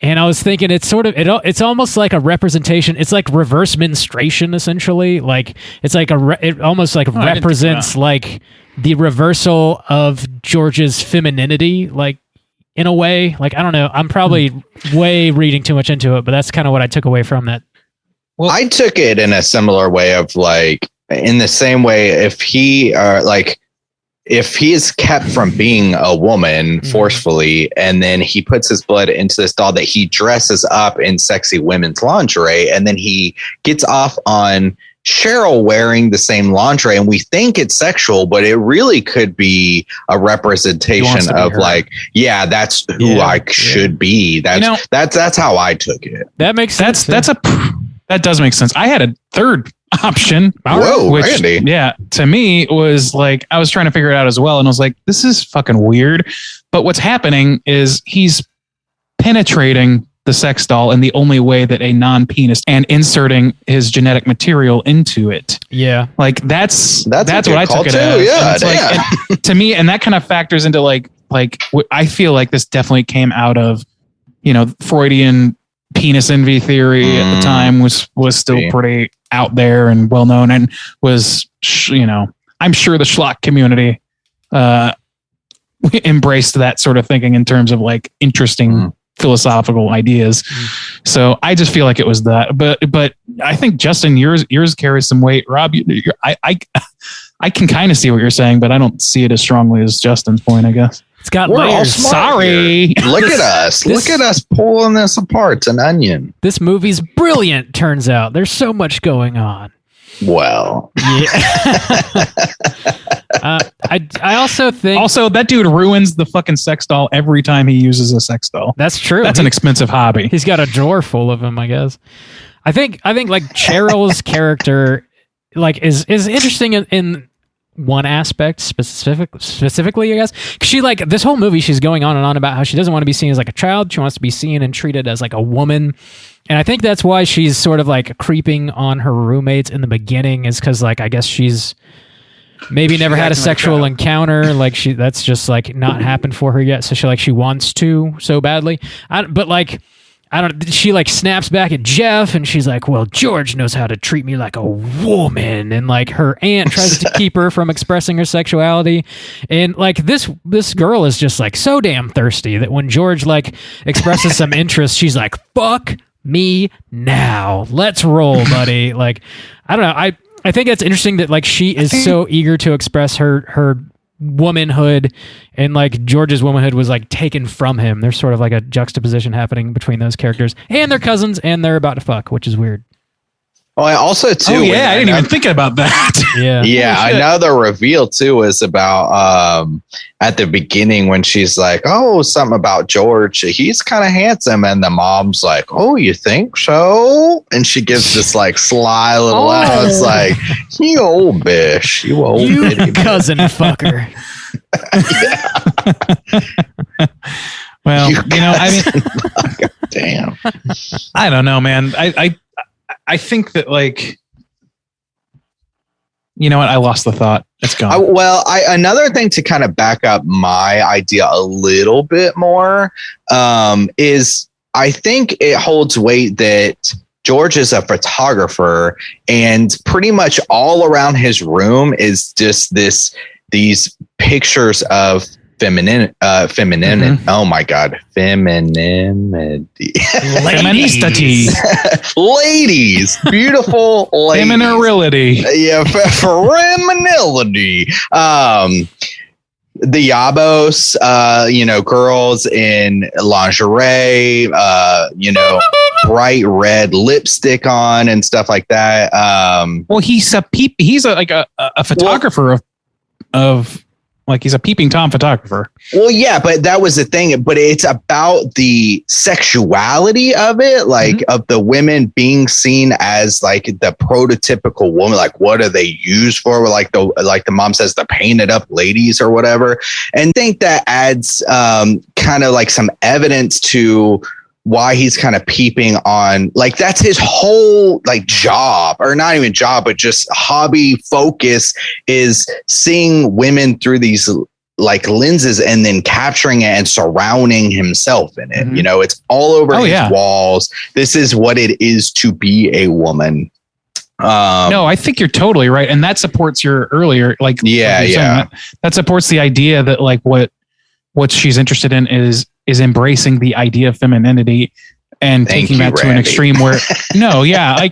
And I was thinking it's sort of it's almost like a representation. It's like reverse menstruation essentially. Like it's like it almost like represents like the reversal of George's femininity, like in a way. Like I don't know. I'm probably way reading too much into it, but that's kind of what I took away from that. Well, I took it in a similar way of like, in the same way, if he is kept from being a woman forcefully, and then he puts his blood into this doll that he dresses up in sexy women's lingerie, and then he gets off on Cheryl wearing the same lingerie, and we think it's sexual, but it really could be a representation of like, that's who I should be. That's how I took it. That makes sense. That does make sense. I had a third option. Whoa, which, Randy. Yeah, to me was like, I was trying to figure it out as well. And I was like, this is fucking weird. But what's happening is he's penetrating the sex doll in the only way that a non-penis, and inserting his genetic material into it. Yeah. Like that's what I took it as. Yeah, and to me, and that kind of factors into like I feel like this definitely came out of, Freudian penis envy theory at the time was still pretty out there and well known, and was, I'm sure the schlock community embraced that sort of thinking in terms of like interesting philosophical ideas. So I just feel like it was that, but I think Justin, yours carries some weight. Rob, I can kind of see what you're saying, but I don't see it as strongly as Justin's point, I guess. It's got We're layers. all smart Sorry. here. Look at us. Look at us pulling this apart. It's an onion. This movie's brilliant, turns out. There's so much going on. Well. Yeah. I also think... Also, that dude ruins the fucking sex doll every time he uses a sex doll. That's true. That's an expensive hobby. He's got a drawer full of them, I guess. I think like Cheryl's character like is interesting in one aspect specifically, I guess. 'Cause she like this whole movie, she's going on and on about how she doesn't want to be seen as like a child. She wants to be seen and treated as like a woman. And I think that's why she's sort of like creeping on her roommates in the beginning, is because like I guess she's maybe never had a sexual encounter. Like that's just like not happened for her yet. So she wants to so badly. She like snaps back at Jeff and she's like, well, George knows how to treat me like a woman. And like her aunt tries to keep her from expressing her sexuality. And like this girl is just like so damn thirsty that when George like expresses some interest, she's like, fuck me now. Let's roll, buddy. Like, I don't know. I think it's interesting that like she is so eager to express her womanhood, and like George's womanhood was like taken from him. There's sort of like a juxtaposition happening between those characters, and they're cousins, and they're about to fuck, which is weird. Oh, I also too. Oh yeah, I didn't even think about that. Yeah. I know the reveal too was about at the beginning when she's like, "Oh, something about George. He's kind of handsome," and the mom's like, "Oh, you think so?" And she gives this like sly little laugh. It's like, "You old bish, you old bitty cousin fucker." Well, I mean, damn. I don't know, man. I think that like, you know what? I lost the thought. It's gone. Another thing to kind of back up my idea a little bit more is I think it holds weight that George is a photographer, and pretty much all around his room is just these pictures of feminine. Oh my God, femininity. Ladies, beautiful ladies. Femininility. Yeah, femininility. The Yabos, girls in lingerie, bright red lipstick on and stuff like that. Well, he's a photographer of like he's a peeping Tom photographer. Well, yeah, but that was the thing. But it's about the sexuality of it, like of the women being seen as like the prototypical woman. Like, what are they used for? Like the mom says, the painted up ladies or whatever. And I think that adds kind of like some evidence to why he's kind of peeping on, like that's his whole like job, or not even job, but just hobby focus, is seeing women through these like lenses and then capturing it and surrounding himself in it. It's all over his walls. This is what it is to be a woman. No, I think you're totally right. And that supports your earlier, like, that supports the idea that like what she's interested in is embracing the idea of femininity and taking that to an extreme where I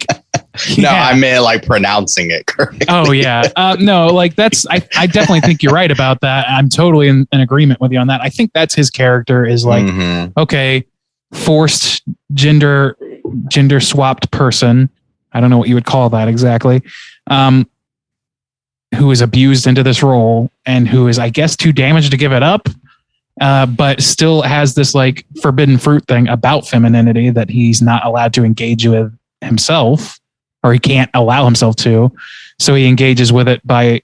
meant like pronouncing it correctly. Oh yeah. No, like that's, I definitely think you're right about that. I'm totally in agreement with you on that. I think that's his character is like, okay, forced gender swapped person. I don't know what you would call that exactly. Who is abused into this role and who is, I guess, too damaged to give it up. But still has this like forbidden fruit thing about femininity that he's not allowed to engage with himself, or he can't allow himself to. So he engages with it by,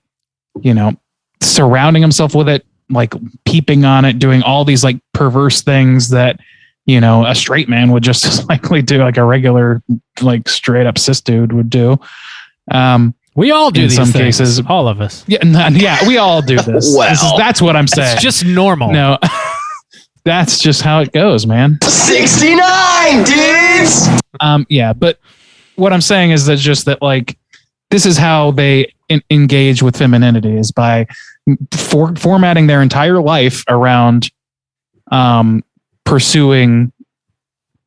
surrounding himself with it, like peeping on it, doing all these like perverse things that, a straight man would just as likely do, like a regular, like straight up cis dude would do. We all do these some things. cases. All of us. Yeah, we all do this. That's what I'm saying. It's just normal. No, that's just how it goes, man. 69 dudes. Yeah, but what I'm saying is that just that, like, this is how they engage with femininity is by formatting their entire life around pursuing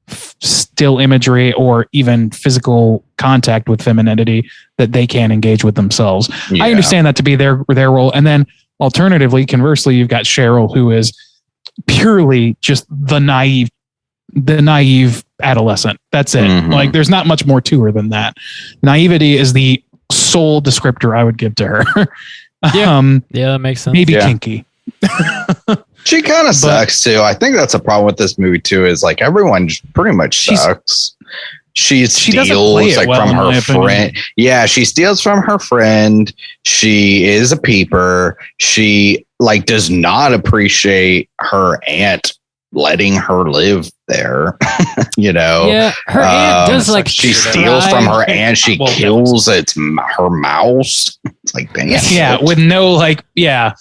still imagery or even physical contact with femininity that they can't engage with themselves. Yeah. I understand that to be their role. And then alternatively, conversely, you've got Cheryl, who is purely just the naive adolescent. That's it. Like there's not much more to her than that. Naivety is the sole descriptor I would give to her. Yeah, that makes sense. Maybe kinky. She kind of sucks too. I think that's a problem with this movie too, is like everyone pretty much sucks. she doesn't play steals it like well, from in my her opinion. friend. Yeah, she steals from her friend. She is a peeper. She like does not appreciate her aunt letting her live there. You know, Yeah, her aunt does like she steals from her aunt. She Well, kills her mouse. It's like, damn. Yeah, with no like, yeah.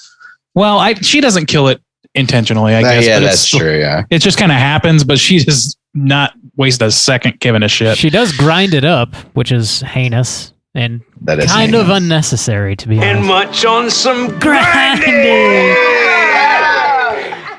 Well, she doesn't kill it intentionally, I guess. Yeah, but that's true. Yeah, it just kind of happens, but she does not waste a second giving a shit. She does grind it up, which is heinous and that is kind of heinous. unnecessary, to be honest. And much on some Grinding.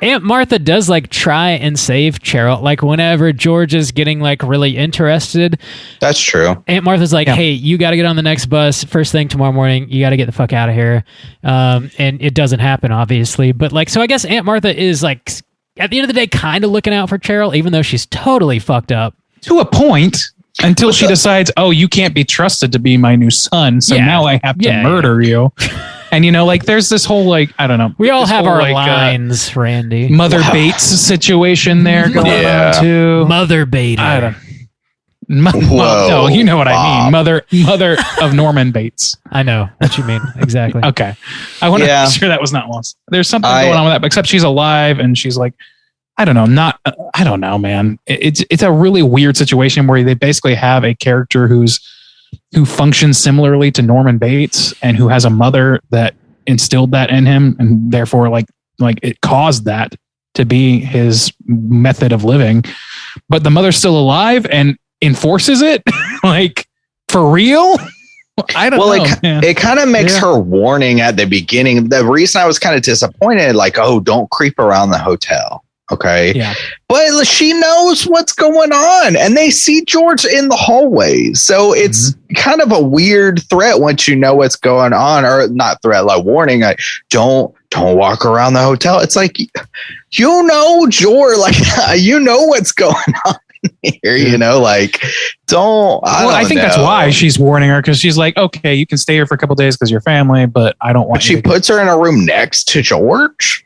Aunt Martha does like try and save Cheryl. Like whenever George is getting like really interested, That's true. Aunt Martha's like, "Hey, you got to get on the next bus first thing tomorrow morning. You got to get the fuck out of here." And it doesn't happen, obviously. But like, so I guess Aunt Martha is like, at the end of the day, kind of looking out for Cheryl, even though she's totally fucked up. To a point, until she decides, oh, you can't be trusted to be my new son, so Yeah. now I have to Yeah, murder you. And you know, like there's this whole like, I don't know. We all this have whole, our like, lines, Randy. Mother Bates situation there going Yeah. on too. Mother Bader. I don't. Whoa, No, you know what I mean. Bob. Mother of Norman Bates. I know what you mean exactly. Okay, I want to Yeah. make sure that was not lost. There's something I- going on with that, but except she's alive and she's like, I don't know, I don't know, man. It's a really weird situation where they basically have a character who functions similarly to Norman Bates and who has a mother that instilled that in him, and therefore like it caused that to be his method of living. But the mother's still alive and enforces it, like for real. I don't know. man. It kind of makes Yeah. her warning at the beginning. The reason I was kind of disappointed, like, oh, don't creep around the hotel. Okay. Yeah. But she knows what's going on and they see George in the hallway. So it's kind of a weird threat once you know what's going on, or not threat, like warning, like don't walk around the hotel. It's like, you know, George, like, you know what's going on here, you know, like, I think that's why she's warning her, because she's like, okay, you can stay here for a couple days because you're family, but I don't want But you she to puts her in a room next to George.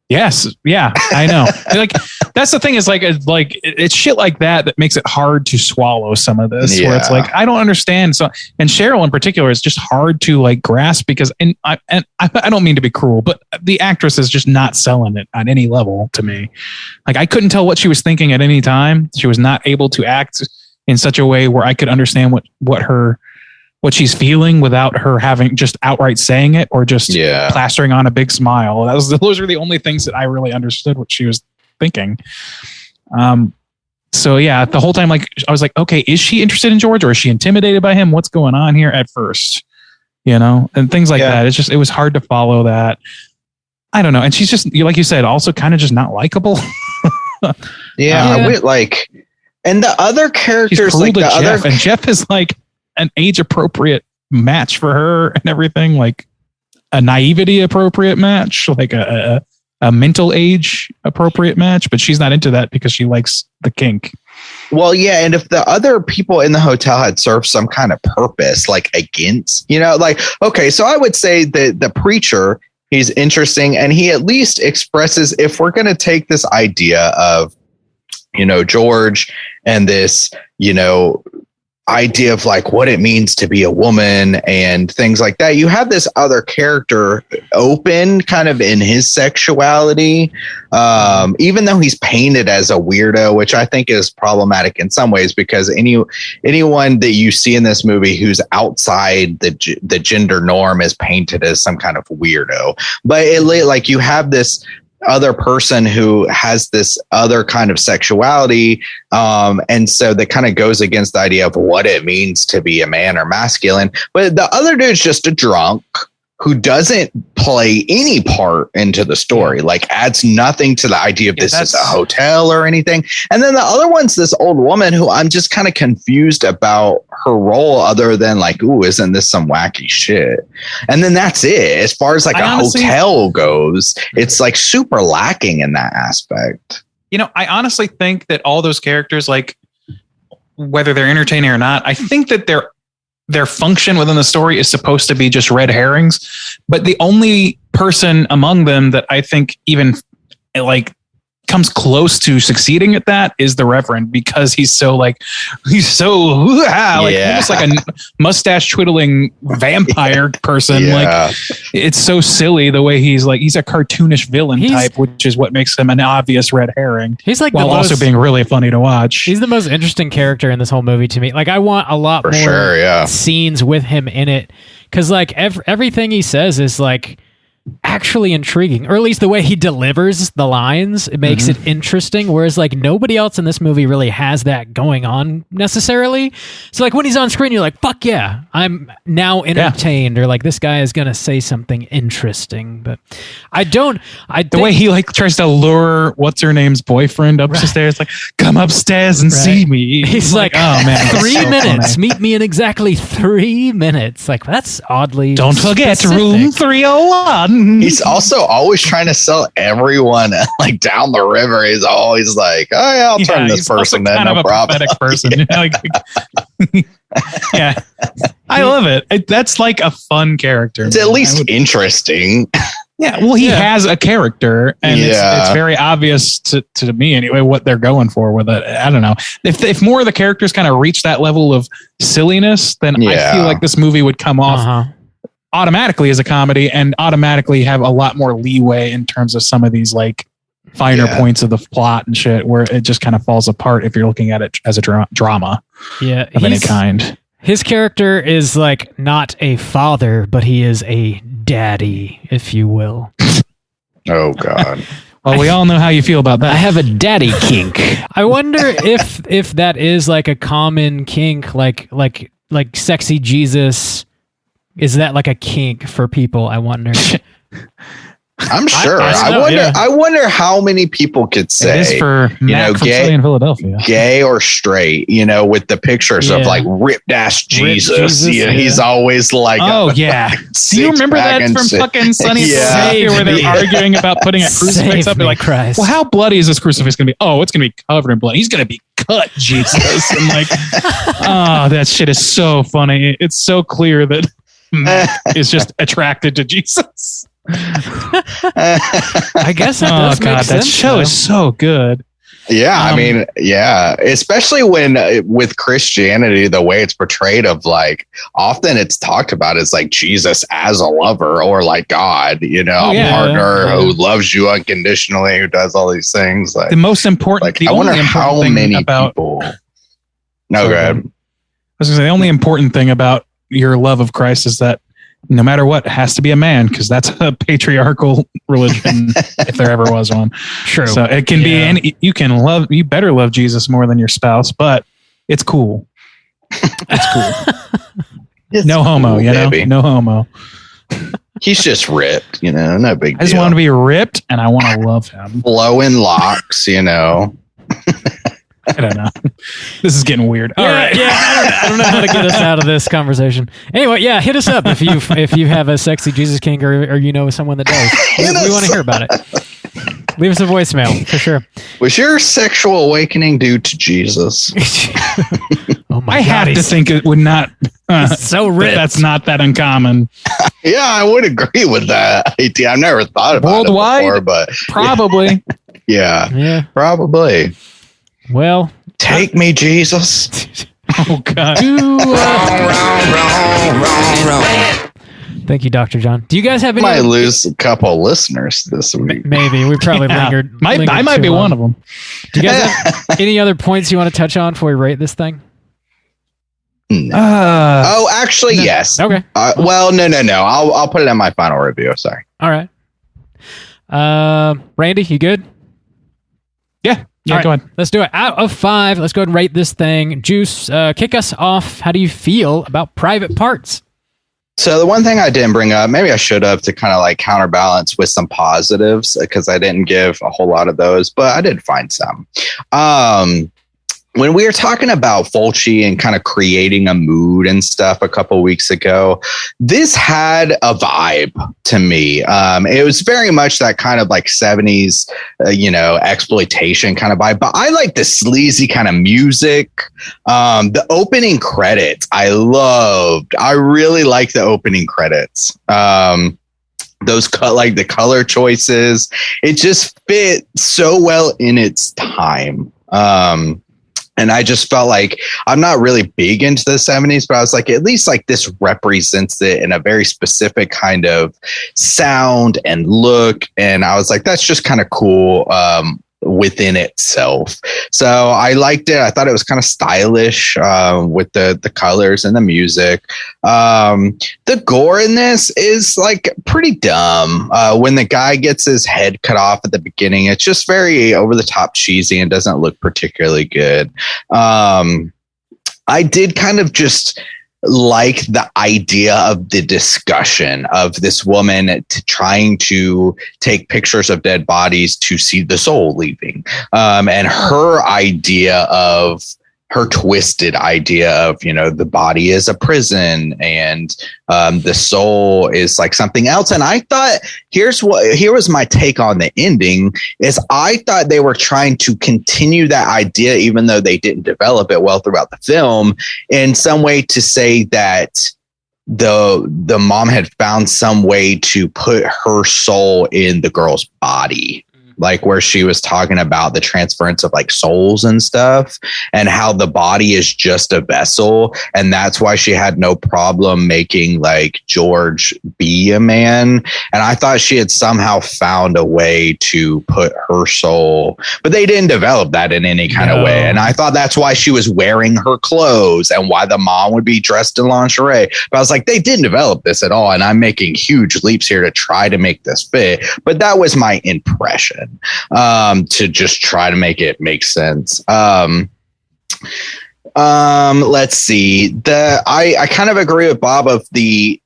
Yes. Yeah, I know. Like that's the thing is it's shit like that makes it hard to swallow some of this, where it's Yeah. like, I don't understand. So, and Cheryl in particular is just hard to like grasp because, I don't mean to be cruel, but the actress is just not selling it on any level to me. Like I couldn't tell what she was thinking at any time. She was not able to act in such a way where I could understand what she's feeling without her having just outright saying it or just plastering on a big smile. Those were the only things that I really understood what she was thinking. So yeah, the whole time, like I was like, okay, is she interested in George or is she intimidated by him? What's going on here at first? You know, and things like that. It was hard to follow that. I don't know. And she's just, like you said, also kind of just not likable. And the other characters, She's cruel like to the Jeff, other, and Jeff is like an age appropriate match for her and everything, like a naivety appropriate match, like a mental age appropriate match, but she's not into that because she likes the kink. well, yeah. And if the other people in the hotel had served some kind of purpose, like against, you know, like, okay, so I would say that the preacher, he's interesting. And he at least expresses, if we're going to take this idea of, you know, George and this, you know, idea of like what it means to be a woman and things like that, you have this other character open kind of in his sexuality, even though he's painted as a weirdo, which I think is problematic in some ways, because anyone that you see in this movie who's outside the gender norm is painted as some kind of weirdo. But like you have this other person who has this other kind of sexuality, and so that kind of goes against the idea of what it means to be a man or masculine. But the other dude's just a drunk who doesn't play any part into the story, like adds nothing to the idea of this is a hotel or anything. And then the other one's this old woman who I'm just kind of confused about her role, other than like, ooh, isn't this some wacky shit? And then that's it. As far as like hotel goes, it's like super lacking in that aspect. You know, I honestly think that all those characters, like whether they're entertaining or not, I think that their function within the story is supposed to be just red herrings. But the only person among them that I think even like comes close to succeeding at that is the Reverend, because he's so almost like a mustache twiddling vampire person. Like it's so silly the way he's a cartoonish villain type, which is what makes him an obvious red herring. He's like while also being really funny to watch. He's the most interesting character in this whole movie to me. Like I want a lot more scenes with him in it, because like everything he says is like actually intriguing, or at least the way he delivers the lines, it makes it interesting, whereas like nobody else in this movie really has that going on necessarily. So like when he's on screen, you're like, fuck yeah, I'm now entertained, or like this guy is gonna say something interesting. But the way he like tries to lure what's her name's boyfriend up the stairs, like, come upstairs and see me. He's like, oh man, 3 minutes, funny. Meet me in exactly 3 minutes. Like that's oddly don't forget specific. Room 301. He's also always trying to sell everyone like down the river. He's always like, oh yeah, I'll turn this person in, no problem. Pathetic person. Yeah, I love it. That's like a fun character. It's at least interesting. Yeah, well, he has a character, and it's very obvious to me anyway what they're going for with it. I don't know if more of the characters kind of reach that level of silliness, then I feel like this movie would come off automatically as a comedy, and automatically have a lot more leeway in terms of some of these like finer points of the plot and shit, where it just kind of falls apart if you're looking at it as a drama of any kind. His character is like not a father, but he is a daddy, if you will. Oh God. Well, we all know how you feel about that. I have a daddy kink. I wonder if that is like a common kink, like sexy Jesus. Is that like a kink for people? I wonder. I'm sure. I wonder how many people could say, it is for gay in Philadelphia, gay or straight, with the pictures of like ripped ass Jesus. He's always like, do you remember that from fucking Sunny where they're arguing about putting a crucifix up? They're like, Christ. Well, how bloody is this crucifix going to be? Oh, it's going to be covered in blood. He's going to be cut, Jesus. And like, that shit is so funny. It's so clear that Matt is just attracted to Jesus. I guess that does make sense. That show is so good. Yeah, I mean, especially when with Christianity, the way it's portrayed of like, often it's talked about as like Jesus as a lover, or like God, a partner who loves you unconditionally, who does all these things. Like the most important, like, I wonder how many people. No, go ahead. I was going to say the only important thing about your love of Christ is that no matter what, it has to be a man, because that's a patriarchal religion if there ever was one. True. So it can be you better love Jesus more than your spouse, but it's cool. It's cool. No homo, baby. No homo. He's just ripped, no big deal. I just want to be ripped, and I want to love him. Flowing locks, I don't know. This is getting weird. All right. Yeah. I don't know how to get us out of this conversation. Anyway, hit us up if you have a sexy Jesus kink, or someone that does. We want to hear about it. Leave us a voicemail for sure. Was your sexual awakening due to Jesus? Oh my God! I have to think it would not. So ripped. That's not that uncommon. Yeah, I would agree with that. I've never thought about worldwide, it before, but probably. Yeah, probably. Well, take me, Jesus. Oh God. Thank you, Dr. John. Do you guys have any? Might lose a couple listeners this week. Maybe we probably lingered. I might be one of them. Do you guys have any other points you want to touch on before we rate this thing? No. Actually, yes. Okay. Well, no. I'll put it in my final review. Sorry. All right. Randy, you good? Yeah. Yeah, right, go ahead. Let's do it. Out of 5, let's go ahead and rate this thing. Juice, kick us off. How do you feel about Private Parts? So the one thing I didn't bring up, maybe I should have, to kind of like counterbalance with some positives, because I didn't give a whole lot of those, but I did find some. When we were talking about Fulci and kind of creating a mood and stuff a couple weeks ago, this had a vibe to me. It was very much that kind of like 70s, exploitation kind of vibe. But I like the sleazy kind of music. The opening credits, I loved. I really like the opening credits. those the color choices, it just fit so well in its time. And I just felt like I'm not really big into the 70s, but I was like, at least like this represents it in a very specific kind of sound and look. And I was like, that's just kind of cool. Within itself. So I liked it. I thought it was kind of stylish with the colors and the music. The gore in this is like pretty dumb. When the guy gets his head cut off at the beginning, it's just very over the top cheesy and doesn't look particularly good. I did kind of just like the idea of the discussion of this woman trying to take pictures of dead bodies to see the soul leaving, and her twisted idea of, the body is a prison and the soul is like something else. And I thought, here was my take on the ending, is I thought they were trying to continue that idea, even though they didn't develop it well throughout the film, in some way to say that the mom had found some way to put her soul in the girl's body. Like where she was talking about the transference of like souls and stuff, and how the body is just a vessel. And that's why she had no problem making like George be a man. And I thought she had somehow found a way to put her soul, but they didn't develop that in any kind of way. And I thought that's why she was wearing her clothes and why the mom would be dressed in lingerie. But I was like, they didn't develop this at all. And I'm making huge leaps here to try to make this fit. But that was my impression. To just try to make it make sense. Let's see. I kind of agree with Bob of the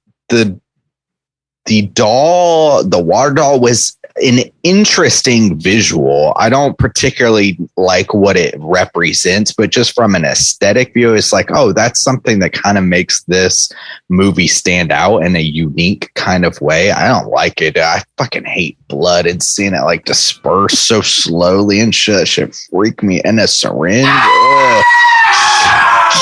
doll, the water doll was an interesting visual. I don't particularly like what it represents, but just from an aesthetic view, it's like, oh, that's something that kind of makes this movie stand out in a unique kind of way. I don't like it. I fucking hate blood and seeing it like disperse so slowly and shit freak me. And a syringe. Ugh.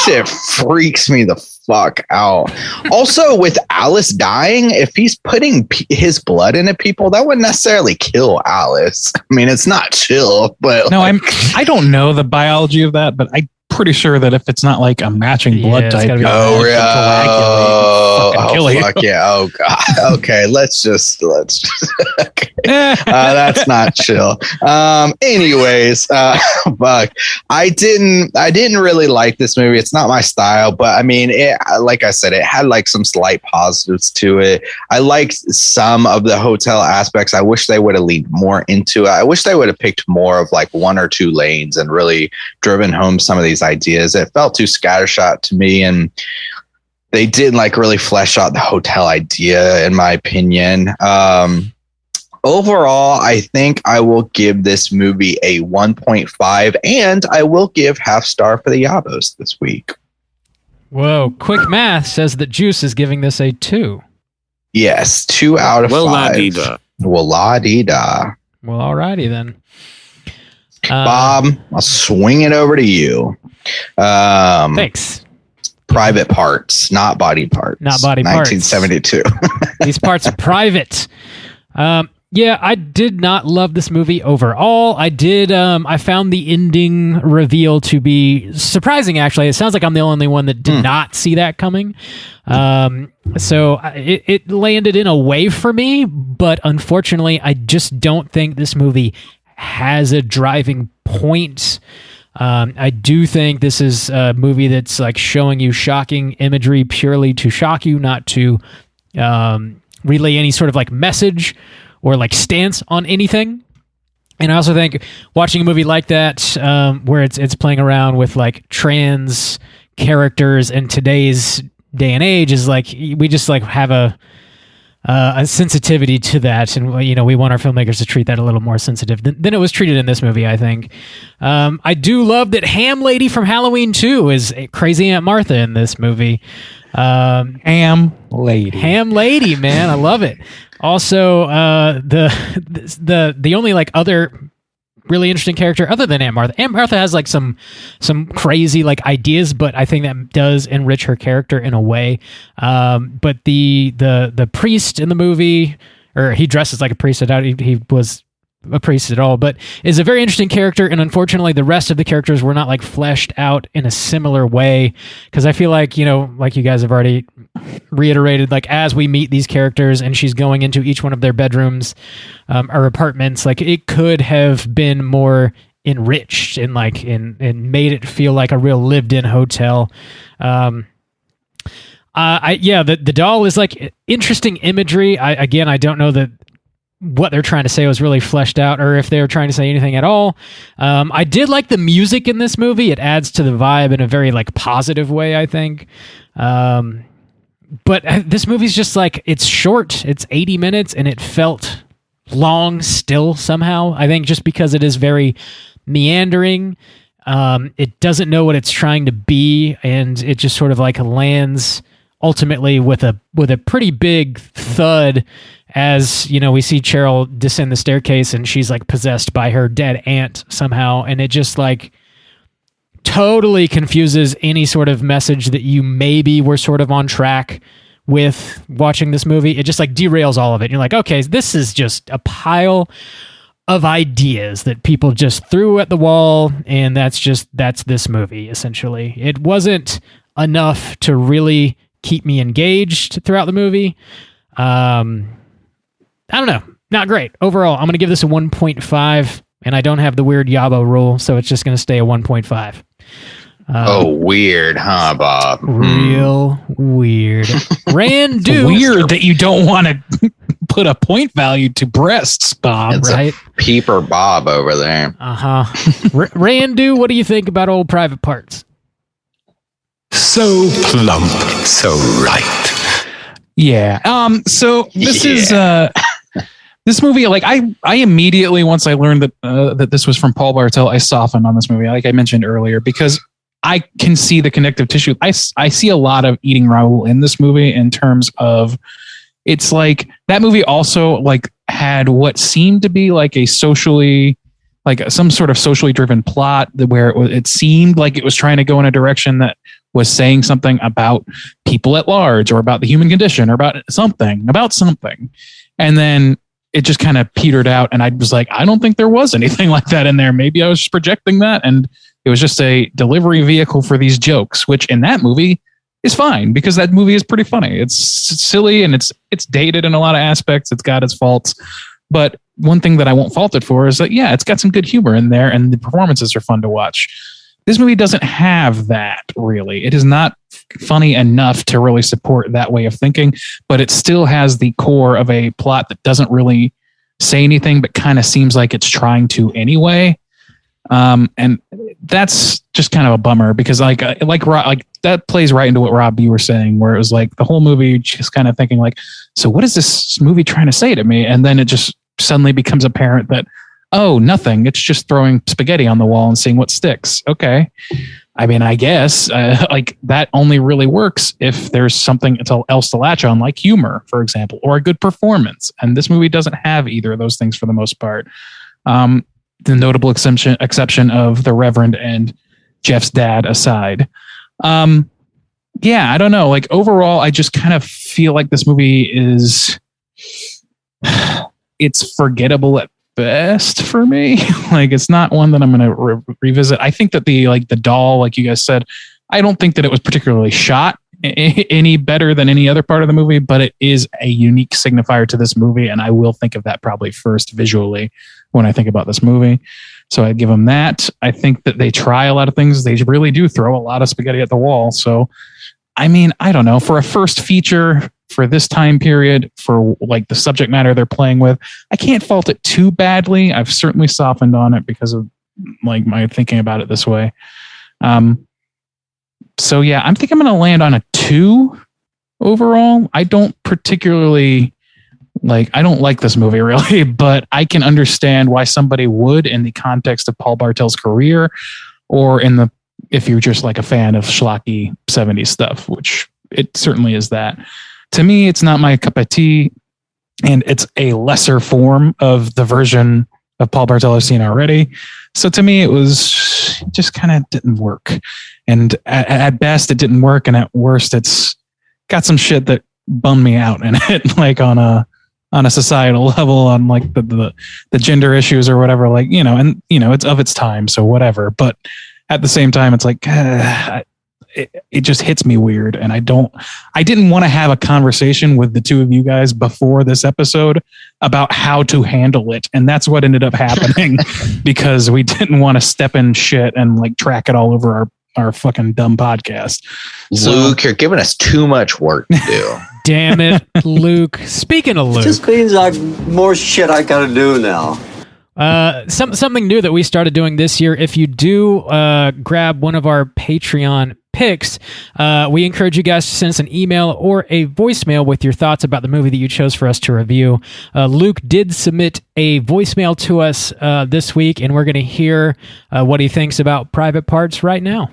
Shit freaks me the fuck out. Also, with Alice dying, if he's putting his blood into people, that wouldn't necessarily kill Alice. I mean, it's not chill, but no, I don't know the biology of that, but I'm pretty sure that if it's not like a matching blood type, fuck yeah, oh god, okay, let's just okay. That's not chill. Anyways, fuck, I didn't really like this movie. It's not my style, but I mean, like I said, it had like some slight positives to it. I liked some of the hotel aspects. I wish they would have leaned more into it. I wish they would have picked more of like one or two lanes and really driven home some of these ideas. It felt too scattershot to me, and they didn't like really flesh out the hotel idea, in my opinion. Overall, I think I will give this movie a 1.5, and I will give half star for the Yabos this week. Whoa, quick math says that Juice is giving this a 2. Yes, 2 out of 5. La-dee-da. Well, la-dee-da. Well, alrighty then. Bob, I'll swing it over to you. Thanks. Private parts, not body parts. Not body parts. 1972. These parts are private. Yeah, I did not love this movie overall. I found the ending reveal to be surprising, actually. It sounds like I'm the only one that did not see that coming. So it landed in a way for me, but unfortunately, I just don't think this movie has a driving point. I do think this is a movie that's like showing you shocking imagery purely to shock you, not to relay any sort of like message or like stance on anything. And I also think watching a movie like that, where it's playing around with like trans characters in today's day and age, is like we just like have a sensitivity to that, and we want our filmmakers to treat that a little more sensitive than it was treated in this movie, I think. I do love that Ham Lady from Halloween 2 is Crazy Aunt Martha in this movie. Ham Lady, man, I love it. Also, the only like other really interesting character other than Aunt Martha. Aunt Martha has like some crazy like ideas, but I think that does enrich her character in a way. But the priest in the movie, or he dresses like a priest. I doubt he was a priest at all, but is a very interesting character. And unfortunately, the rest of the characters were not like fleshed out in a similar way. Because I feel like, like you guys have already reiterated, like as we meet these characters and she's going into each one of their bedrooms or apartments, like it could have been more enriched and like and made it feel like a real lived-in hotel. The doll is like interesting imagery. I don't know that what they're trying to say was really fleshed out, or if they were trying to say anything at all. I did like the music in this movie. It adds to the vibe in a very like positive way, I think. But this movie's just like, it's short. It's 80 minutes, and it felt long still somehow. I think just because it is very meandering. It doesn't know what it's trying to be, and it just sort of like lands ultimately with a pretty big thud as, we see Cheryl descend the staircase and she's like possessed by her dead aunt somehow. And it just like totally confuses any sort of message that you maybe were sort of on track with watching this movie. It just like derails all of it. And you're like, okay, this is just a pile of ideas that people just threw at the wall. And that's this movie, essentially. It wasn't enough to really keep me engaged throughout the movie. I don't know. Not great. Overall, I'm going to give this a 1.5, and I don't have the weird Yabo rule, so it's just going to stay a 1.5. Weird, huh, Bob? Real weird. Randu. Weird that you don't want to put a point value to breasts, Bob. It's right? a peeper Bob over there. Uh-huh. Randu, what do you think about old Private Parts? So plump, so right. Yeah. So this is this movie. Like I immediately, once I learned that this was from Paul Bartel, I softened on this movie, like I mentioned earlier, because I can see the connective tissue. I see a lot of Eating Raoul in this movie in terms of, it's like that movie also like had what seemed to be like a socially, like some sort of socially driven plot where it seemed like it was trying to go in a direction that was saying something about people at large or about the human condition or about something. And then it just kind of petered out. And I was like, I don't think there was anything like that in there. Maybe I was just projecting that. And it was just a delivery vehicle for these jokes, which in that movie is fine because that movie is pretty funny. It's silly and it's dated in a lot of aspects. It's got its faults. But one thing that I won't fault it for is that, yeah, it's got some good humor in there and the performances are fun to watch. This movie doesn't have that, really. It is not funny enough to really support that way of thinking, but it still has the core of a plot that doesn't really say anything, but kind of seems like it's trying to anyway. And that's just kind of a bummer because like that plays right into what Rob, you were saying, where it was like the whole movie just kind of thinking like, so what is this movie trying to say to me? And then it just suddenly becomes apparent that, oh, nothing. It's just throwing spaghetti on the wall and seeing what sticks. Okay. I mean, I guess like that only really works if there's something else to latch on, like humor, for example, or a good performance. And this movie doesn't have either of those things for the most part. The notable exception of the Reverend and Jeff's dad aside. Yeah, I don't know. Like overall, I just kind of feel like this movie is, it's forgettable at best for me. Like it's not one that I'm going to revisit. I think that the doll, like you guys said, I don't think that it was particularly shot any better than any other part of the movie, but it is a unique signifier to this movie. And I will think of that probably first visually when I think about this movie. So I'd give them that. I think that they try a lot of things. They really do throw a lot of spaghetti at the wall. So, I mean, I don't know, for a first feature for this time period, for like the subject matter they're playing with, I can't fault it too badly. I've certainly softened on it because of like my thinking about it this way. So yeah, I think I'm going to land on a 2 overall. I don't particularly I don't like this movie really, but I can understand why somebody would in the context of Paul Bartel's career, or if you're just like a fan of schlocky 70s stuff, which it certainly is that. To me, it's not my cup of tea, and it's a lesser form of the version of Paul Bartel I've seen already. So to me, it just kind of didn't work. And at best, it didn't work. And at worst, it's got some shit that bummed me out in it, like on a on a societal level, on like the gender issues or whatever, like, and it's of its time, so whatever. But at the same time, it's like it just hits me weird, and I didn't want to have a conversation with the two of you guys before this episode about how to handle it, and that's what ended up happening because we didn't want to step in shit and like track it all over our fucking dumb podcast. Luke, you're giving us too much work to do. Damn it, Luke. Speaking of Luke, just means more shit I gotta do now. Something new that we started doing this year. If you do grab one of our Patreon picks, we encourage you guys to send us an email or a voicemail with your thoughts about the movie that you chose for us to review. Luke did submit a voicemail to us this week, and we're going to hear what he thinks about Private Parts right now.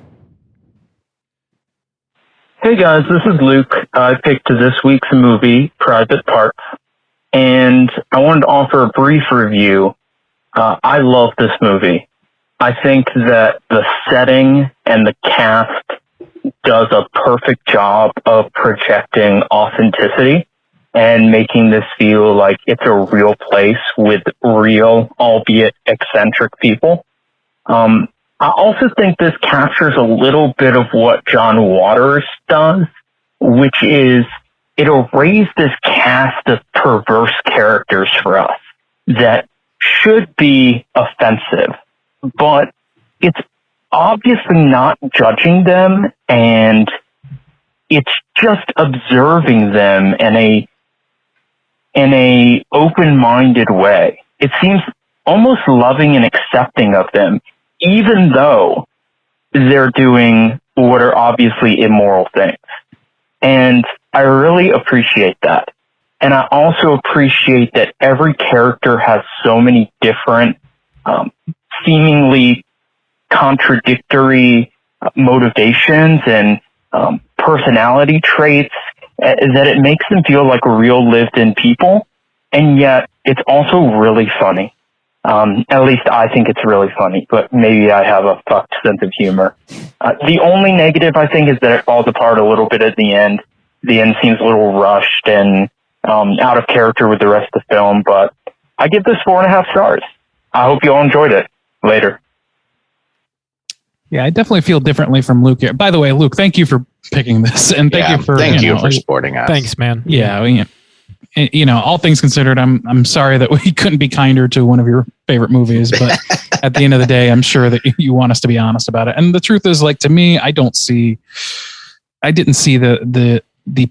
Hey guys, this is Luke. I picked this week's movie, Private Parts, and I wanted to offer a brief review. I love this movie. I think that the setting and the cast does a perfect job of projecting authenticity and making this feel like it's a real place with real, albeit eccentric people. I also think this captures a little bit of what John Waters does, which is it'll raise this cast of perverse characters for us that should be offensive, but it's obviously not judging them, and it's just observing them in a open-minded way. It seems almost loving and accepting of them, even though they're doing what are obviously immoral things. And I really appreciate that. And I also appreciate that every character has so many different, seemingly contradictory motivations and personality traits that it makes them feel like real lived-in people. And yet it's also really funny. At least I think it's really funny, but maybe I have a fucked sense of humor. The only negative, I think, is that it falls apart a little bit at the end. The end seems a little rushed and out of character with the rest of the film, but I give this 4.5 stars. I hope you all enjoyed it. Later. Yeah, I definitely feel differently from Luke here. By the way, Luke, thank you for picking this, and thank you for supporting us. Thanks, man. Yeah, all things considered, I'm sorry that we couldn't be kinder to one of your favorite movies, but at the end of the day, I'm sure that you want us to be honest about it. And the truth is, like, to me, I didn't see the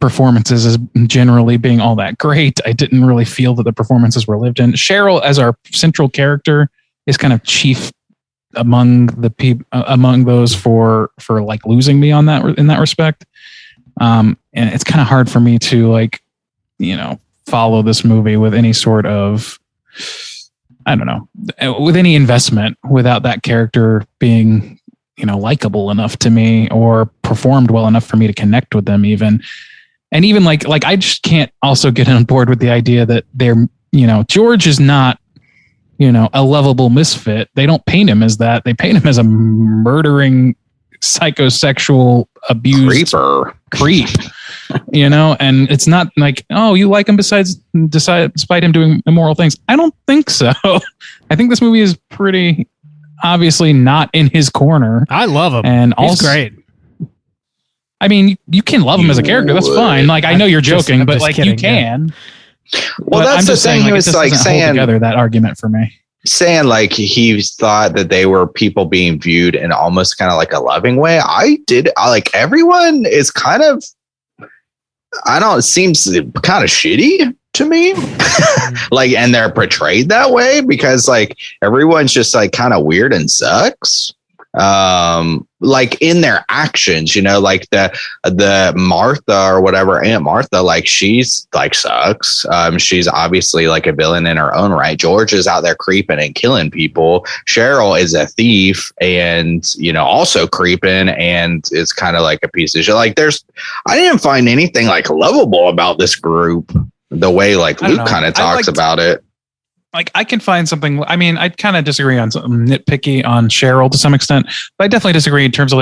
performances as generally being all that great. I didn't really feel that the performances were lived in. Cheryl, as our central character, is kind of chief among those for like losing me on that in that respect. And it's kind of hard for me to follow this movie with any sort of, I don't know, with any investment without that character being, likable enough to me or performed well enough for me to connect with them even. And even like I just can't also get on board with the idea that they're, George is not, a lovable misfit. They don't paint him as that. They paint him as a murdering, psychosexual abused creep, and it's not like, oh, you like him despite him doing immoral things. I don't think so. I think this movie is pretty obviously not in his corner. I love him. And he's great. I mean, you can love him as a character. That's fine. Like, I know you're joking, but like, you can. Well, that's the thing. He was like saying together that argument for me. Saying like he thought that they were people being viewed in almost kind of like a loving way. Everyone is kind of, seems kind of shitty to me. And they're portrayed that way because like everyone's just like kind of weird and sucks. Like in their actions, like the Martha or whatever, Aunt Martha, like she's like sucks. She's obviously like a villain in her own right. George is out there creeping and killing people. Cheryl is a thief and, also creeping and is kind of like a piece of shit. Like I didn't find anything like lovable about this group the way like Luke kind of talks about it. Like I can find something. I mean, I kind of disagree on something nitpicky on Cheryl to some extent, but I definitely disagree in terms of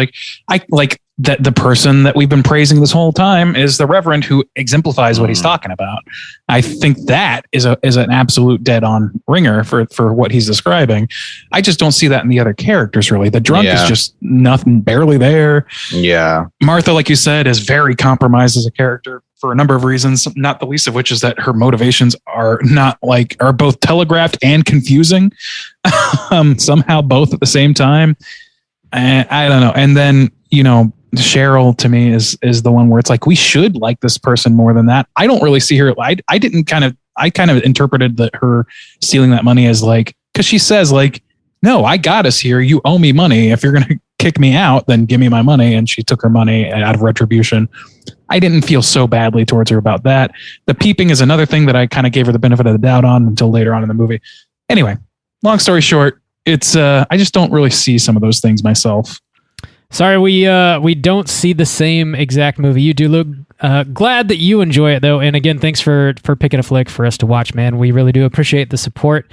that the person that we've been praising this whole time is the Reverend who exemplifies what he's talking about. I think that is an absolute dead on ringer for what he's describing. I just don't see that in the other characters really. The drunk is just nothing, barely there. Yeah. Martha, like you said, is very compromised as a character for a number of reasons, not the least of which is that her motivations are both telegraphed and confusing. Somehow both at the same time. And I don't know. And then, Cheryl to me is the one where it's like, we should like this person more than that. I don't really see her. I kind of interpreted that her stealing that money as like, cause she says like, no, I got us here. You owe me money. If you're going to kick me out, then give me my money. And she took her money out of retribution. I didn't feel so badly towards her about that. The peeping is another thing that I kind of gave her the benefit of the doubt on until later on in the movie. Anyway, long story short, it's I just don't really see some of those things myself. Sorry, we don't see the same exact movie you do, Luke. Glad that you enjoy it, though. And again, thanks for picking a flick for us to watch, man. We really do appreciate the support.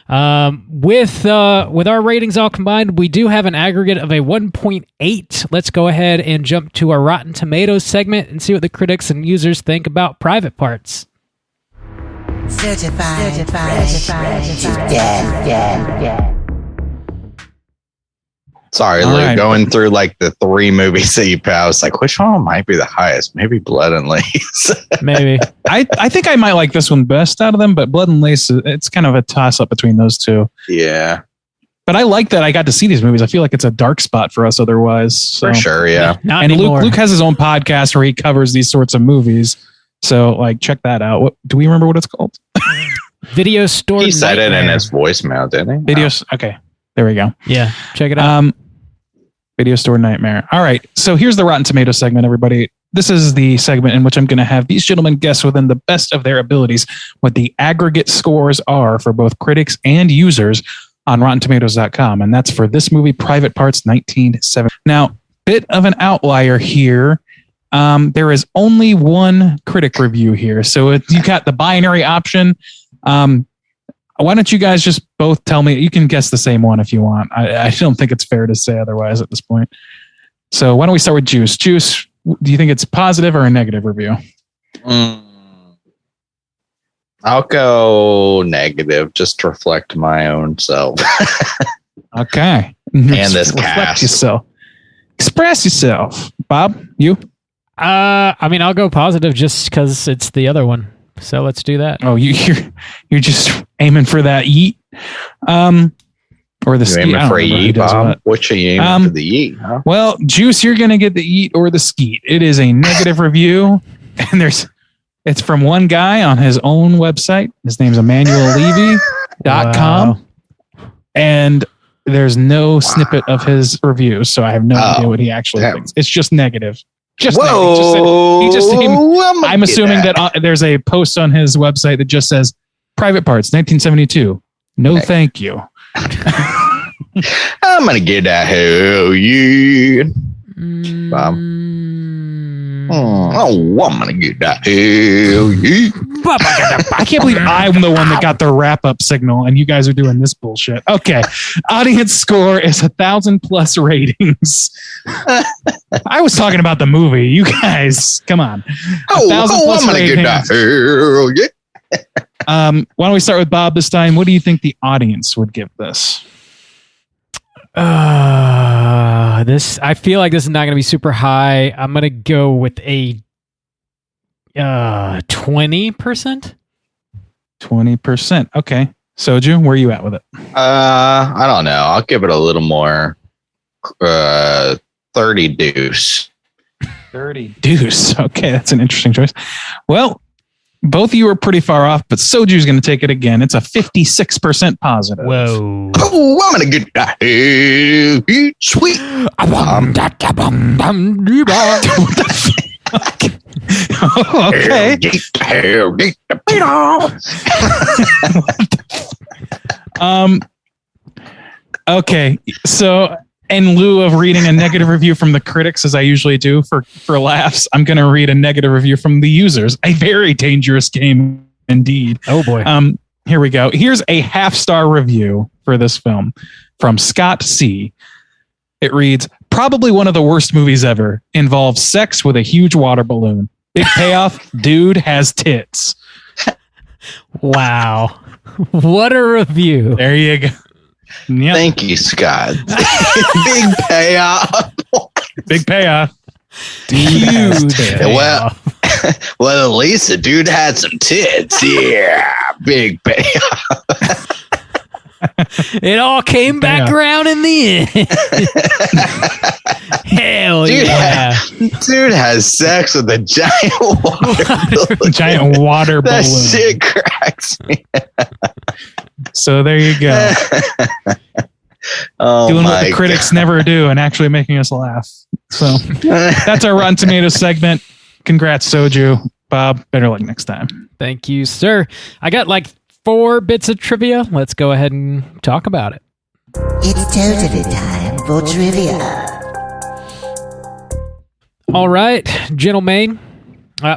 With our ratings all combined, we do have an aggregate of a 1.8. Let's go ahead and jump to our Rotten Tomatoes segment and see what the critics and users think about Private Parts. Certified. Sorry, All Luke, right. going through like the 3 movies that you put, I was like, which one might be the highest? Maybe Blood and Lace. Maybe. I think I might like this one best out of them, but Blood and Lace, it's kind of a toss up between those two. Yeah, But I like that I got to see these movies. I feel like it's a dark spot for us otherwise. So. for sure. Yeah. Not And anymore. Luke has his own podcast where he covers these sorts of movies. So like, check that out. What do we remember what it's called? Video Store He said it in Nightmare. his voicemail, didn't he? Videos. Okay. There we go. Yeah, check it out. Video Store Nightmare. All right. So here's the Rotten Tomato segment, everybody. This is the segment in which I'm going to have these gentlemen guess within the best of their abilities what the aggregate scores are for both critics and users on RottenTomatoes.com. And that's for this movie, Private Parts 1970. Now, bit of an outlier here. There is only one critic review here. So you got the binary option. Why don't you guys just both tell me? You can guess the same one if you want. I don't think it's fair to say otherwise at this point. So why don't we start with Juice? Juice, do you think it's positive or a negative review? I'll go negative just to reflect my own self. Okay. And this Reflect cast. yourself. Express yourself. Bob, you? I mean, I'll go positive just because it's the other one. So let's do that. Oh, you're just aiming for that yeet. Or the You skeet. aiming I don't for a remember who yeet, does Bob? what. Which are you aiming for the yeet? Huh? Well, Juice, you're going to get the eat or the skeet. It is a negative review. And it's from one guy on his own website. His name's EmmanuelLevy.com. Wow. And there's no snippet of his review. So I have no idea what he actually damn. thinks. It's just negative. Just Whoa! negative. I'm assuming that there's a post on his website that just says Private Parts 1972. No, thank you. I'm gonna get that hell yeah. Bob. Oh, I'm gonna get that hell yeah. I can't believe I'm the one that got the wrap up signal and you guys are doing this bullshit. Okay. Audience score is 1,000+ ratings. I was talking about the movie. You guys, come on. 1,000+ I'm gonna get that hell yeah. Why don't we start with Bob this time? What do you think the audience would give this? I feel like this is not going to be super high. I'm going to go with a 20%. 20%. Okay. Soju, where are you at with it? I don't know. I'll give it a little more. 30 deuce. 30 deuce. Okay, that's an interesting choice. Well, both of you are pretty far off, but Soju's going to take it again. It's a 56% positive. Whoa. Oh, I'm gonna get that hell yeah. Sweet. Okay. Hell yeah. Okay. So in lieu of reading a negative review from the critics, as I usually do for laughs, I'm going to read a negative review from the users. A very dangerous game indeed. Oh boy. Here we go. Here's a 0.5-star review for this film from Scott C. It reads, probably one of the worst movies ever, involves sex with a huge water balloon. Big payoff, dude has tits. Wow. What a review. There you go. Yep. Thank you, Scott. Big payoff. Big payoff. Huge Well, well, at least the dude had some tits. Yeah, big payoff. It all came back around in the end. Hell Dude yeah. Dude has sex with a giant water balloon. Giant water balloon. That shit cracks me. So there you go. Oh, doing my what the critics God. never do and actually making us laugh. So that's our Rotten Tomatoes segment. Congrats, Soju. Bob, better luck next time. Thank you, sir. I got like 4 bits of trivia. Let's go ahead and talk about it. It's totally time for trivia. All right, gentlemen.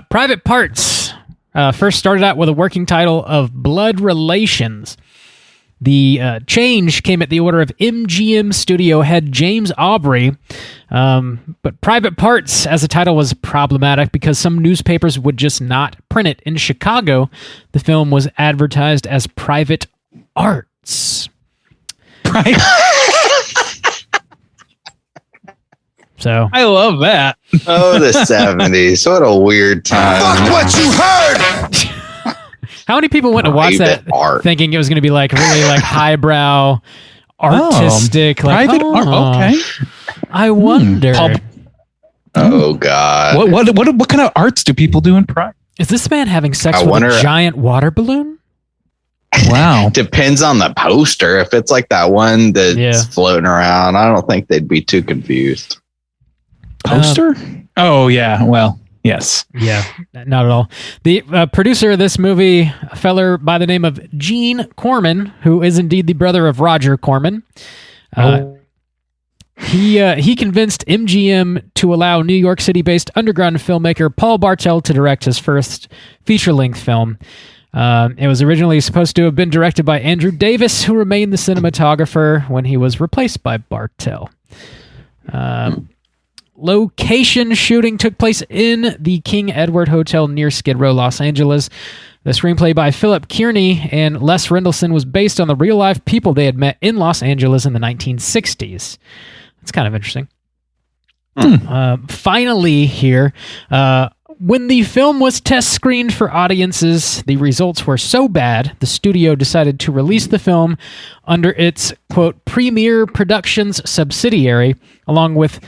Private Parts first started out with a working title of Blood Relations. The change came at the order of MGM studio head James Aubrey, but Private Parts as a title was problematic because some newspapers would just not print it. In Chicago, the film was advertised as Private Arts. So I love that. Oh, the 70s. What a weird time. Fuck what you heard! how many people went to watch that Art. thinking it was going to be like really like highbrow, artistic, like Private art. Okay. I wonder. Oh, God. What kind of arts do people do in private? Is this man having sex I with wonder- a giant water balloon? Wow. Depends on the poster. If it's like that one that's floating around, I don't think they'd be too confused. Poster? Oh, yeah. Well, yes. Yeah, not at all. The producer of this movie, a feller by the name of Gene Corman, who is indeed the brother of Roger Corman. He convinced MGM to allow New York City-based underground filmmaker Paul Bartel to direct his first feature-length film. It was originally supposed to have been directed by Andrew Davis, who remained the cinematographer when he was replaced by Bartel. Location shooting took place in the King Edward Hotel near Skid Row, Los Angeles. The screenplay by Philip Kearney and Les Rendleson was based on the real-life people they had met in Los Angeles in the 1960s. That's kind of interesting. Finally here, when the film was test screened for audiences, the results were so bad, the studio decided to release the film under its, quote, Premiere Productions subsidiary, along with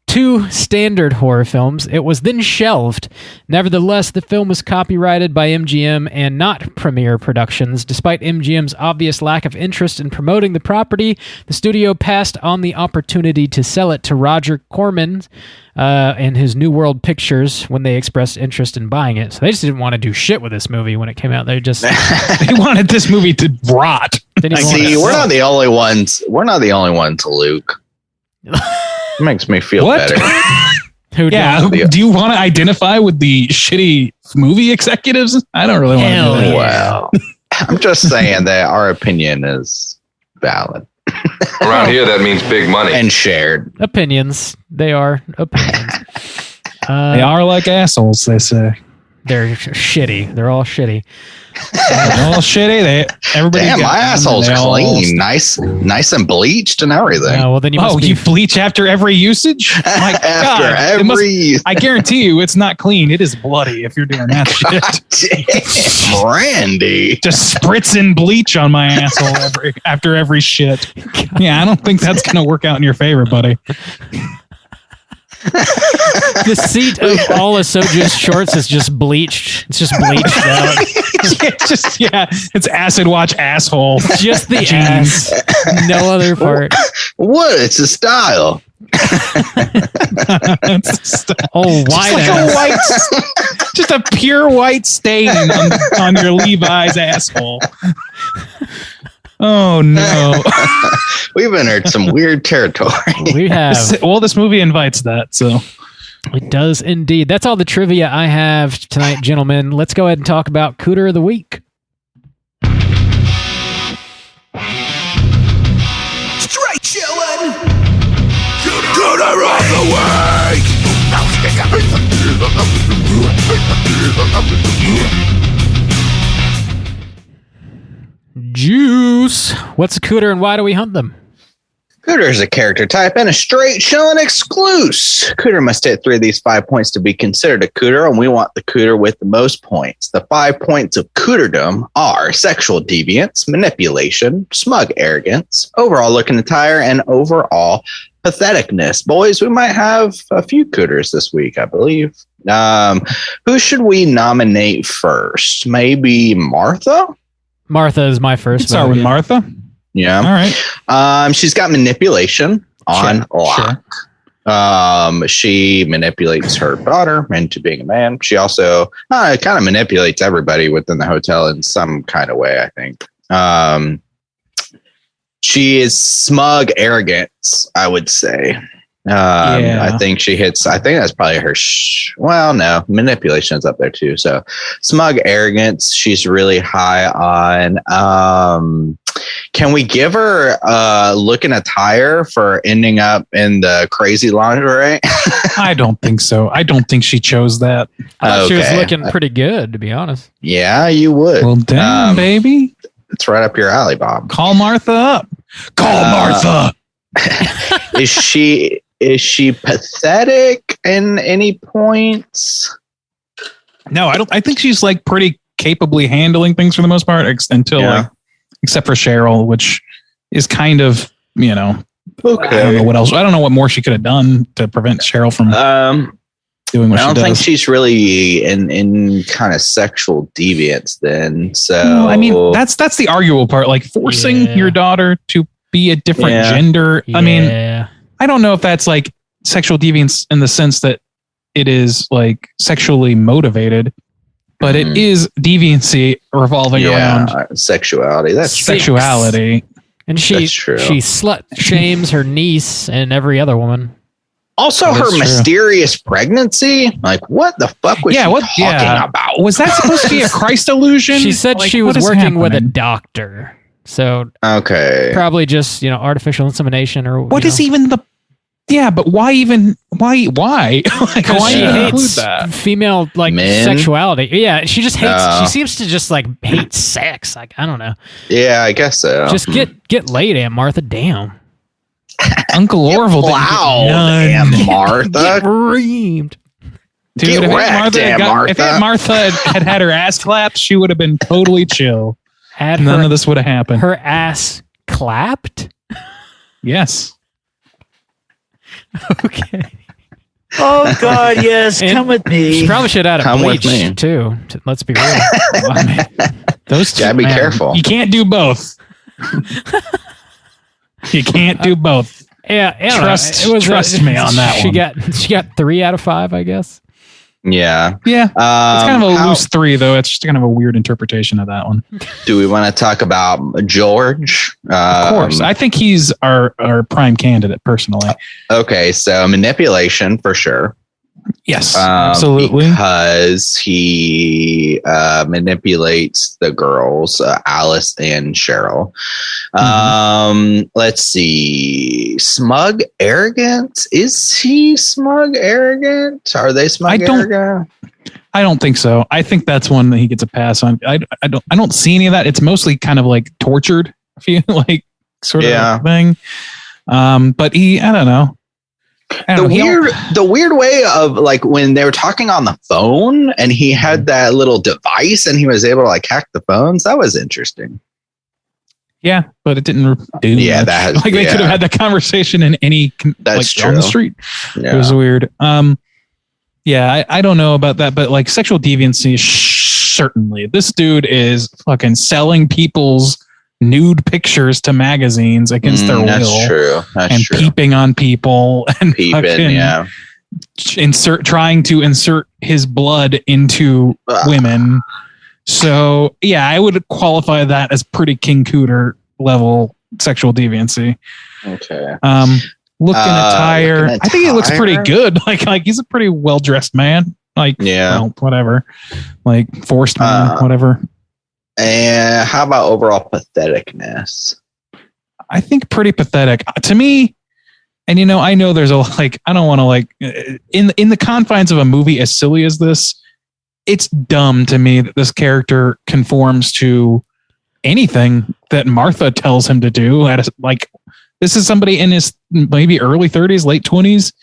2 standard horror films. It was then shelved. Nevertheless, the film was copyrighted by MGM and not Premiere Productions. Despite MGM's obvious lack of interest in promoting the property, the studio passed on the opportunity to sell it to Roger Corman and his New World Pictures when they expressed interest in buying it. So they just didn't want to do shit with this movie when it came out. They just they wanted this movie to rot. See, we're not the only ones. We're not the only ones, Luke. Makes me feel better. Do you want to identify with the shitty movie executives? I don't really want to do that. Well, I'm just saying that our opinion is valid. Around here, that means big money. And shared. Opinions. They are opinions. They are like assholes, they say. They're shitty. They're all shitty. They're all shitty. Everybody. Damn, my asshole's clean, nice and bleached and everything. Well, then you bleach after every usage. My After God, every, I guarantee you, it's not clean. It is bloody if you're doing that shit. Randy, just spritzing bleach on my asshole after every shit. God. Yeah, I don't think that's gonna work out in your favor, buddy. The seat of all of Soju's shorts is just bleached. It's just bleached out. It's acid wash asshole. Just the ass. No other part. What? It's a style. Oh, white just a pure white stain on your Levi's asshole. Oh no. We've entered some weird territory. We have. Well, this movie invites that, so. It does indeed. That's all the trivia I have tonight, gentlemen. Let's go ahead and talk about Cooter of the Week. Straight chillin'. Cooter Order of the week! Juice. What's a cooter and why do we hunt them? Cooter is a character type and a straight chillin' exclusive. Cooter must hit 3 of these 5 points to be considered a cooter, and we want the cooter with the most points. The 5 points of cooterdom are sexual deviance, manipulation, smug arrogance, overall looking attire, and overall patheticness. Boys, we might have a few cooters this week, I believe. Who should we nominate first? Maybe Martha? Martha is my first. Let's start with Martha. Yeah. All right. She's got manipulation on lock. Sure. She manipulates her daughter into being a man. She also kind of manipulates everybody within the hotel in some kind of way, I think. She is smug arrogance, I would say. I think she hits, I think that's probably her. Well, no, manipulation is up there too. So smug arrogance, she's really high on. Can we give her a look and attire for ending up in the crazy lingerie? I don't think so. I don't think she chose that. I thought she was looking pretty good, to be honest. Yeah, you would. Well, damn, baby. It's right up your alley, Bob. Call Martha up. Call Martha. Is she pathetic in any points? No, I don't. I think she's like pretty capably handling things for the most part, except for Cheryl, which is kind of, okay. I don't know what else. I don't know what more she could have done to prevent Cheryl from doing what she does. I don't think she's really in kind of sexual deviance then. So no, I mean, that's the arguable part. Like forcing your daughter to be a different gender. I mean, I don't know if that's like sexual deviance in the sense that it is like sexually motivated, but it is deviancy revolving around sexuality. That's sexuality. And she slut shames her niece and every other woman. Also, her mysterious pregnancy. Like, what the fuck was she talking about? Was that supposed to be a Christ illusion? She said she was working with a doctor. So probably just artificial insemination or what is even the but why like, why she hates that female sexuality. She just hates she seems to just like hate sex. Like I don't know. Yeah, I guess so. Just get laid, Aunt Martha. Damn. Uncle Orville. Damn Martha. Get reamed. Dude, if Aunt Martha had her ass clapped, she would have been totally chill. None of this would have happened. Her ass clapped? Yes. Okay. Oh God, yes, come with me. She probably should add a bleach too. Let's be real. Those two, gotta be careful. You can't do both. You can't do both. Yeah, trust me on that one. She got 3 out of 5, I guess. Yeah. It's kind of a loose 3, though. It's just kind of a weird interpretation of that one. Do we want to talk about George? Of course. I think he's our prime candidate, personally. Okay, so manipulation for sure. Yes, absolutely. Because he manipulates the girls, Alice and Cheryl. Let's see. Smug arrogant. Is he smug arrogant? Are they smug arrogant? I don't think so. I think that's one that he gets a pass on. I don't see any of that. It's mostly kind of like tortured, I feel like sort of thing. But I don't know. The weird way of like when they were talking on the phone and he had that little device and he was able to like hack the phones. That was interesting. Yeah, but it didn't do much. They could have had that conversation in any that's true. On the street. Yeah. It was weird. I don't know about that, but like sexual deviancy, certainly. This dude is fucking selling people's nude pictures to magazines against their will. That's true. And peeping on people and trying to insert his blood into women. So I would qualify that as pretty King Cooter level sexual deviancy. Okay. Look in attire. I think he looks pretty good. Like he's a pretty well dressed man. Whatever. Like forced man, whatever. And how about overall patheticness? I think pretty pathetic. To me, And I know there's a like, I don't want to like in the confines of a movie as silly as this, it's dumb to me that this character conforms to anything that Martha tells him to do. Like, this is somebody in his maybe early 30s, late 20s.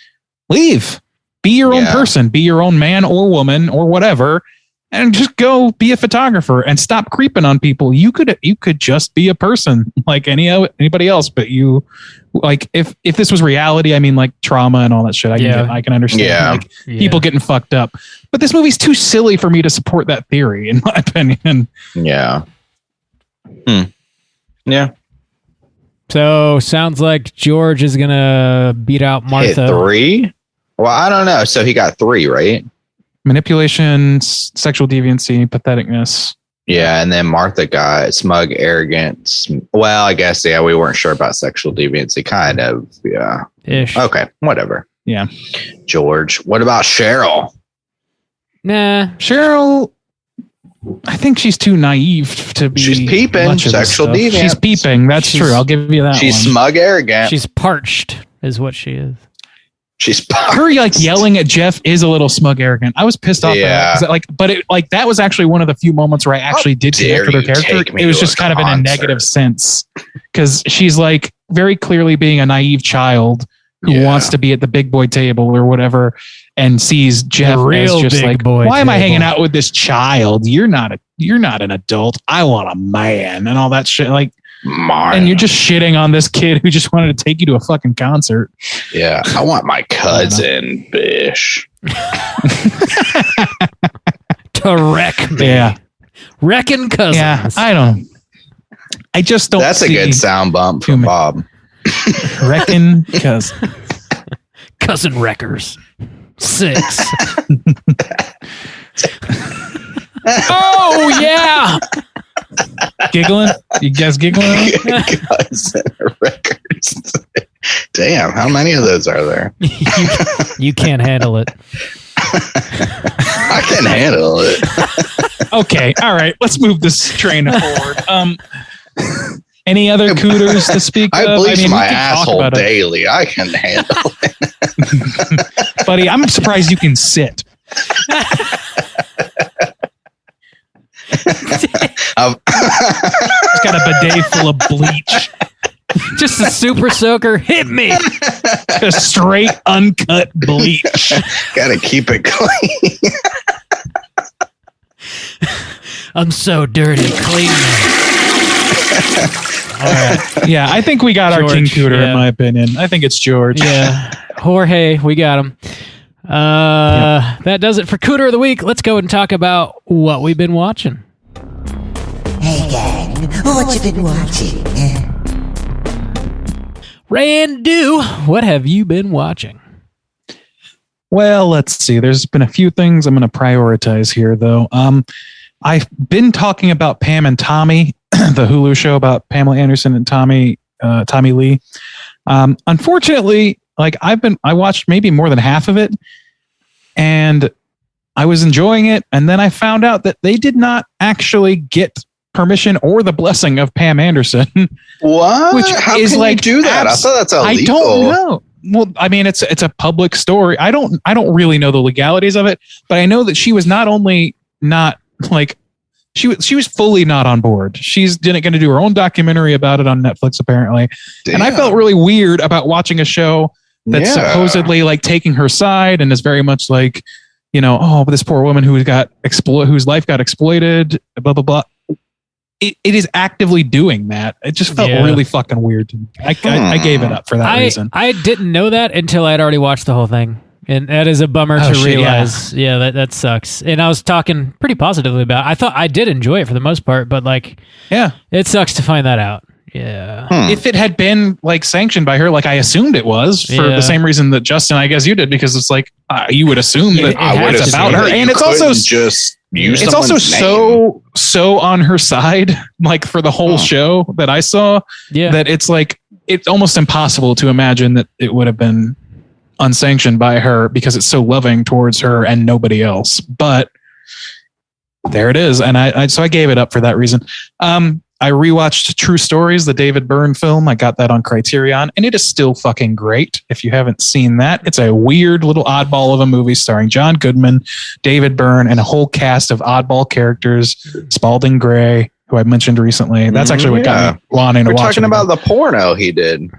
Leave. Be your own person. Be your own man or woman or whatever, and just go be a photographer and stop creeping on people. You could just be a person like anybody else, but you like if this was reality, I mean, like trauma and all that shit. I can understand like people getting fucked up, but this movie's too silly for me to support that theory, in my opinion. Yeah. Yeah. So sounds like George is gonna beat out Martha. Hit 3? Well, I don't know. So he got 3, right? Manipulation, sexual deviancy, patheticness. Yeah, and then Martha got smug, arrogant. Well, I guess, we weren't sure about sexual deviancy. Kind of, yeah. Ish. Okay, whatever. Yeah. George. What about Cheryl? Nah. Cheryl, I think she's too naive to be. She's peeping. Sexual deviance. She's peeping. That's true. I'll give you that. She's smug, arrogant. She's parched, is what she is. She's her like yelling at Jeff is a little smug, arrogant. I was pissed off. Yeah. But that was actually one of the few moments where I actually did connect with her character. It was just kind of in a negative sense because she's like very clearly being a naive child who wants to be at the big boy table or whatever, and sees Jeff as just like, why am I hanging out with this child? You're not an adult. I want a man and all that shit. Like. And you're just shitting on this kid who just wanted to take you to a fucking concert. Yeah, I want my cousin, Bish. To wreck me. Yeah. Wrecking cousins. Yeah, I just don't That's a good sound bump from Bob. Wrecking cousin. Cousin wreckers. 6. Oh, yeah. Giggling? You guys giggling? Cousin records. Damn, how many of those are there? You can't handle it. I can handle it. Okay, all right. Let's move this train forward. Any other cooters to speak of? I bleach my asshole daily. I can handle it. Buddy, I'm surprised you can sit. It's got a bidet full of bleach. Just a super soaker. Hit me. Just straight uncut bleach. Gotta keep it clean. I'm so dirty. Clean me. All right. Yeah, I think we got George, our King Cooter, in my opinion. I think it's George. Yeah. Jorge, we got him. That does it for Cooter of the Week. Let's go and talk about what we've been watching. Hey gang, what you been watching? Randu, what have you been watching? Well, let's see. There's been a few things I'm going to prioritize here, though. I've been talking about Pam and Tommy, the Hulu show about Pamela Anderson and Tommy Lee. Unfortunately, like I watched maybe more than half of it, and I was enjoying it, and then I found out that they did not actually get permission or the blessing of Pam Anderson. What? Which How is can like you do that? I thought that's illegal. I don't know. Well, I mean, it's a public story. I don't really know the legalities of it, but I know that she was not only not like she was fully not on board. She's going to do her own documentary about it on Netflix, apparently. Damn. And I felt really weird about watching a show that's supposedly like taking her side and is very much like, oh, this poor woman whose life got exploited, blah, blah, blah. It is actively doing that. It just felt really fucking weird to me. I gave it up for that reason. I didn't know that until I'd already watched the whole thing. And that is a bummer to realize. Yeah, that sucks. And I was talking pretty positively about it. I thought I did enjoy it for the most part, but it sucks to find that out. Yeah. If it had been like sanctioned by her, like I assumed it was, for the same reason that Justin, I guess you did, because it's like you would assume that it's about her, and it's also just it's also so on her side, like for the whole show that I saw, that it's like it's almost impossible to imagine that it would have been unsanctioned by her because it's so loving towards her and nobody else. But there it is, and so I gave it up for that reason. I rewatched True Stories, the David Byrne film. I got that on Criterion, and it is still fucking great. If you haven't seen that, it's a weird little oddball of a movie starring John Goodman, David Byrne, and a whole cast of oddball characters. Spalding Gray, who I mentioned recently. That's actually what got me wanting to watch it. We're talking about the porno he did.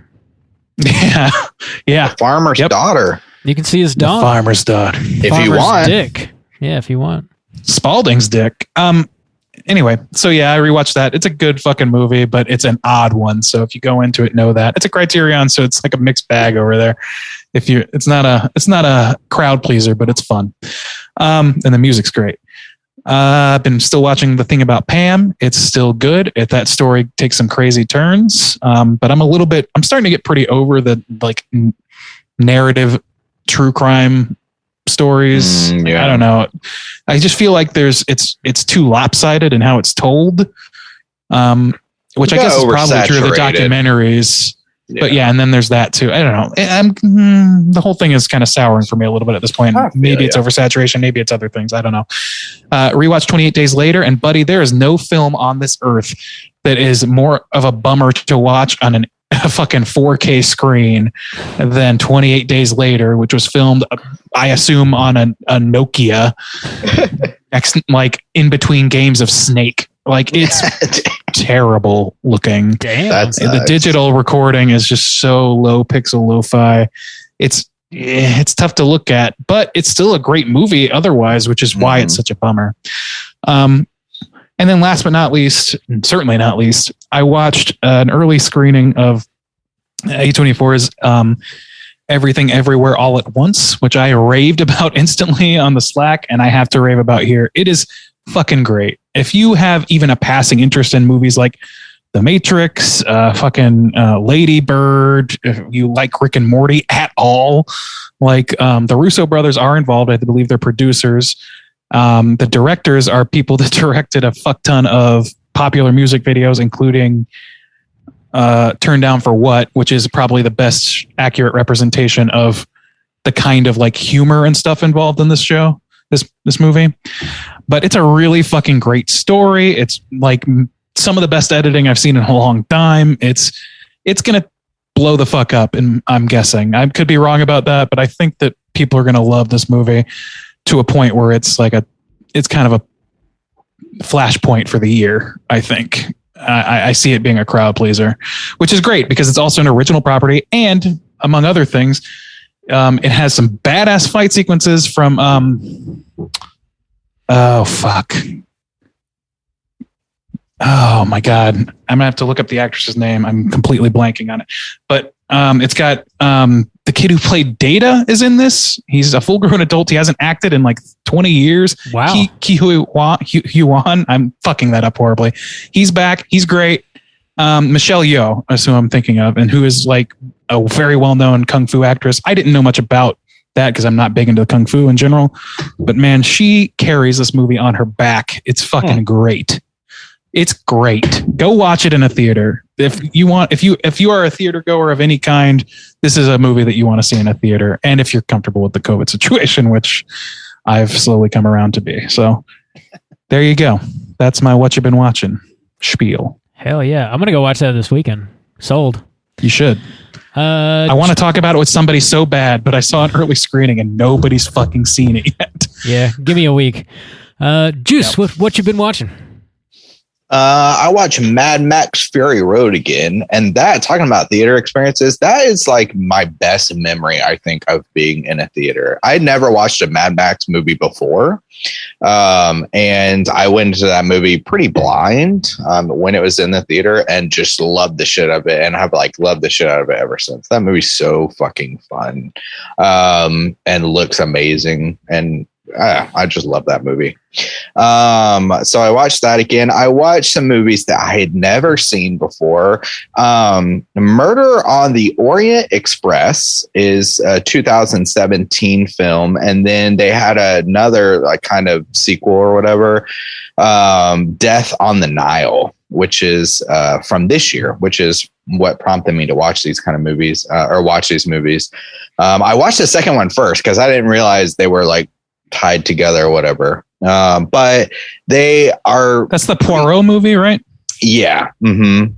Yeah. The farmer's daughter. You can see his dog. The farmer's daughter. If you want. Dick. Yeah, if you want. Spalding's dick. Anyway, so yeah, I rewatched that. It's a good fucking movie, but it's an odd one. So if you go into it, know that it's a Criterion, so it's like a mixed bag over there. It's not a crowd pleaser, but it's fun. And the music's great. I've been still watching The Thing About Pam. It's still good. That story takes some crazy turns. But I'm starting to get pretty over the like narrative true crime stories. I don't know. I just feel like it's too lopsided in how it's told. Which I guess is probably true of the documentaries. Yeah. But yeah, and then there's that too. I don't know. The whole thing is kind of souring for me a little bit at this point. Maybe it's oversaturation. Maybe it's other things. I don't know. Rewatch 28 Days Later, and buddy, there is no film on this earth that is more of a bummer to watch on a fucking 4K screen than 28 Days Later, which was filmed, I assume, on a Nokia, like in between games of Snake. Like it's terrible looking. Damn. The digital recording is just so low pixel, lo-fi. It's tough to look at, but it's still a great movie otherwise, which is why it's such a bummer. And then last but not least, certainly not least, I watched an early screening of A24's Everything Everywhere All at Once, which I raved about instantly on the Slack, and I have to rave about here. It is fucking great. If you have even a passing interest in movies like The Matrix, Lady Bird, if you like Rick and Morty at all, like the Russo brothers are involved. I believe they're producers. The directors are people that directed a fuck ton of popular music videos, including Turn Down for What, which is probably the best accurate representation of the kind of like humor and stuff involved in this show, this movie. But it's a really fucking great story. It's like some of the best editing I've seen in a long time. It's going to blow the fuck up, and I'm guessing. I could be wrong about that, but I think that people are going to love this movie to a point where it's kind of a flashpoint for the year, I think. I see it being a crowd pleaser, which is great because it's also an original property. And among other things, it has some badass fight sequences from, oh my God. I'm gonna have to look up the actress's name. I'm completely blanking on it, but it's got the kid who played Data is in this. He's a full grown adult. He hasn't acted in like 20 years. Wow. Ki Huan. I'm fucking that up horribly. He's back. He's great. Michelle Yeoh is who I'm thinking of, and who is like a very well-known kung fu actress. I didn't know much about that because I'm not big into kung fu in general, but man, she carries this movie on her back. It's fucking great. It's great. Go watch it in a theater. If you are a theater goer of any kind, this is a movie that you want to see in a theater. And if you're comfortable with the COVID situation, which I've slowly come around to be. So there you go. That's my what you've been watching spiel. Hell yeah. I'm going to go watch that this weekend. Sold. You should. I want to talk about it with somebody so bad, but I saw an early screening and nobody's fucking seen it yet. Yeah. Give me a week. Juice, what you been watching? I watched Mad Max Fury Road again, and that, talking about theater experiences, that is like my best memory, I think, of being in a theater. I had never watched a Mad Max movie before, and I went into that movie pretty blind when it was in the theater, and just loved the shit out of it, and I've like loved the shit out of it ever since. That movie's so fucking fun, and looks amazing, and I just love that movie. So I watched that again. I watched some movies that I had never seen before. Murder on the Orient Express is a 2017 film. And then they had another like kind of sequel or whatever, Death on the Nile, which is from this year, which is what prompted me to watch these kind of movies, or watch these movies. I watched the second one first because I didn't realize they were like tied together or whatever. But they are... That's the Poirot movie, right? Yeah.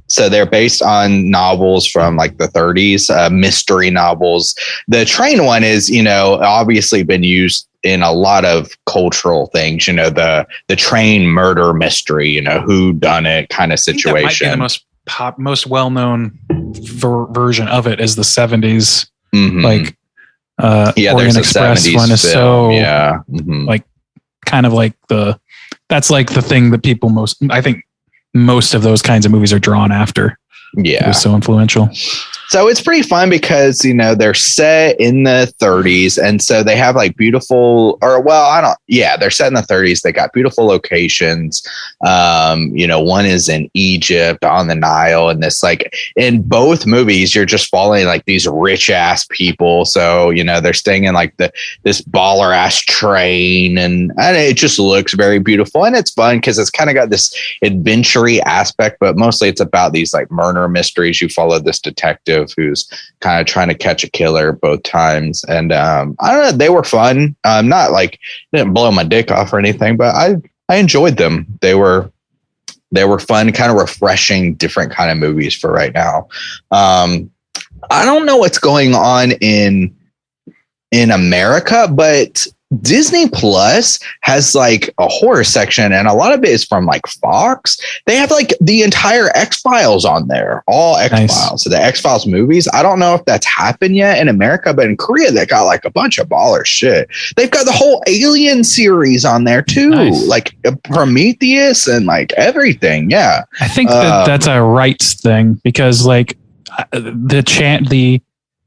So they're based on novels from like the 30s, mystery novels. The train one is, obviously been used in a lot of cultural things, the train murder mystery, who done it kind of situation. That might be the most well-known version of it is the 70s. Like, there's a Express 70s one is film. so like kind of like that's like the thing that I think most of those kinds of movies are drawn after. Yeah. It was so influential. So it's pretty fun because, they're set in the 30s. And so they have like they're set in the 30s. They got beautiful locations. One is in Egypt on the Nile. And this, like, in both movies, you're just following like these rich ass people. So, they're staying in like this baller ass train and it just looks very beautiful. And it's fun because it's kind of got this adventure-y aspect, but mostly it's about these like murder mysteries. You follow this detective who's kind of trying to catch a killer both times. And I don't know, they were fun. Not like didn't blow my dick off or anything, but I enjoyed them. They were fun, kind of refreshing, different kind of movies for right now. I don't know what's going on in America, but Disney Plus has like a horror section, and a lot of it is from like Fox. They have like the entire X-Files on there, all X-Files. Nice. So the X-Files movies. I don't know if that's happened yet in America, but in Korea, they got like a bunch of baller shit. They've got the whole Alien series on there too, like Prometheus and like everything. Yeah, I think that's a rights thing because like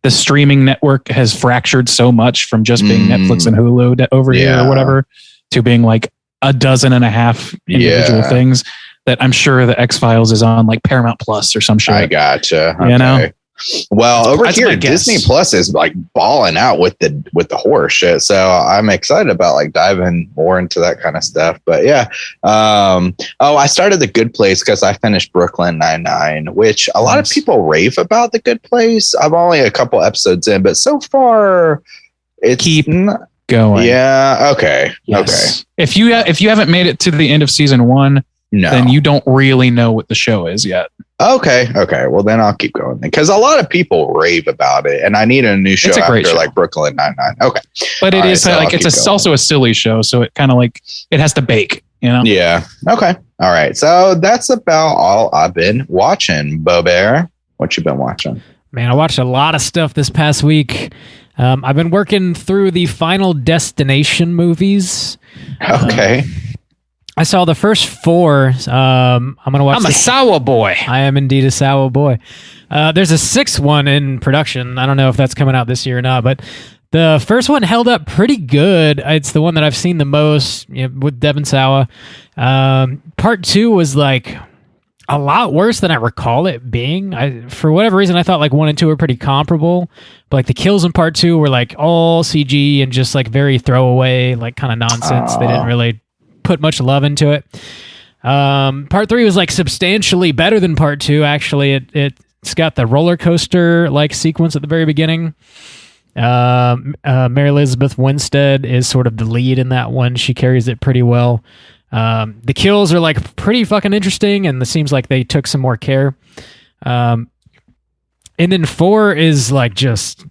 the streaming network has fractured so much from just being Netflix and Hulu over here or whatever to being like a dozen and a half individual things that I'm sure the X-Files is on like Paramount Plus or some shit. I gotcha. Okay. Well, over here, Disney Plus is like balling out with the horror shit. So I'm excited about like diving more into that kind of stuff. But yeah. I started The Good Place because I finished Brooklyn Nine-Nine, which a lot of people rave about The Good Place. I'm only a couple episodes in, but so far it's going. Yeah. Okay. Yes. Okay. If you haven't made it to the end of season 1, then you don't really know what the show is yet. Okay. Well, then I'll keep going because a lot of people rave about it, and I need a new show after show. Like Brooklyn Nine-Nine. Okay, but it is like it's also a silly show, so it kind of like it has to bake, Yeah. Okay. All right. So that's about all I've been watching. Bo Bear, what you been watching? Man, I watched a lot of stuff this past week. I've been working through the Final Destination movies. Okay. I saw the first 4. I'm gonna watch. I'm a sour boy. I am indeed a sour boy. There's a 6th one in production. I don't know if that's coming out this year or not, but the first one held up pretty good. It's the one that I've seen the most with Devin Sawa. Part 2 was like a lot worse than I recall it being. For whatever reason, I thought like 1 and 2 were pretty comparable, but like the kills in part 2 were like all CG and just like very throwaway, like kind of nonsense. They didn't really put much love into it. Part 3 was like substantially better than part 2. Actually, it's got the roller coaster like sequence at the very beginning. Mary Elizabeth Winstead is sort of the lead in that one. She carries it pretty well. The kills are like pretty fucking interesting, and it seems like they took some more care. And then 4 is like just